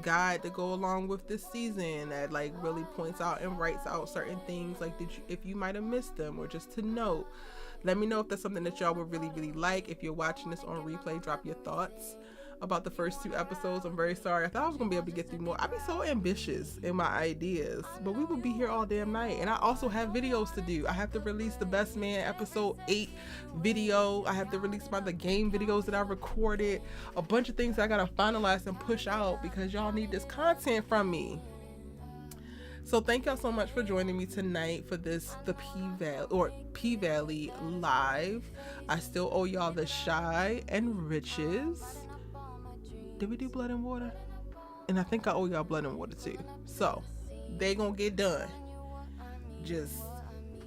guide to go along with this season that like really points out and writes out certain things, like if you might have missed them, or just to note. Let me know if that's something that y'all would really like. If you're watching this on replay, drop your thoughts about the first 2 episodes. I'm very sorry. I thought I was gonna be able to get through more. I be so ambitious in my ideas, but we will be here all damn night. And I also have videos to do. I have to release the Best Man episode 8 video. I have to release the game videos that I recorded. A bunch of things I gotta finalize and push out because y'all need this content from me. So thank y'all so much for joining me tonight for the P Valley live. I still owe y'all the Shy and Riches. Did we do Blood and Water? And I think I owe y'all Blood and Water too. So they gonna get done. Just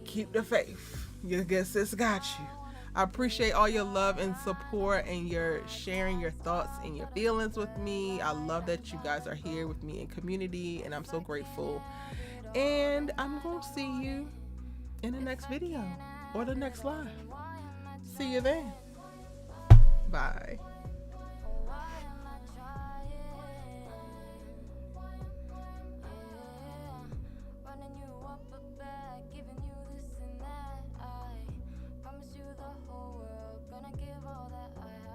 keep the faith. Your good sis got you. I appreciate all your love and support and your sharing your thoughts and your feelings with me. I love that you guys are here with me in community, and I'm so grateful. And I'm gonna see you in the next video or the next live. See you then. Bye. Giving you this and that. I promise you the whole world. Gonna give all that I have.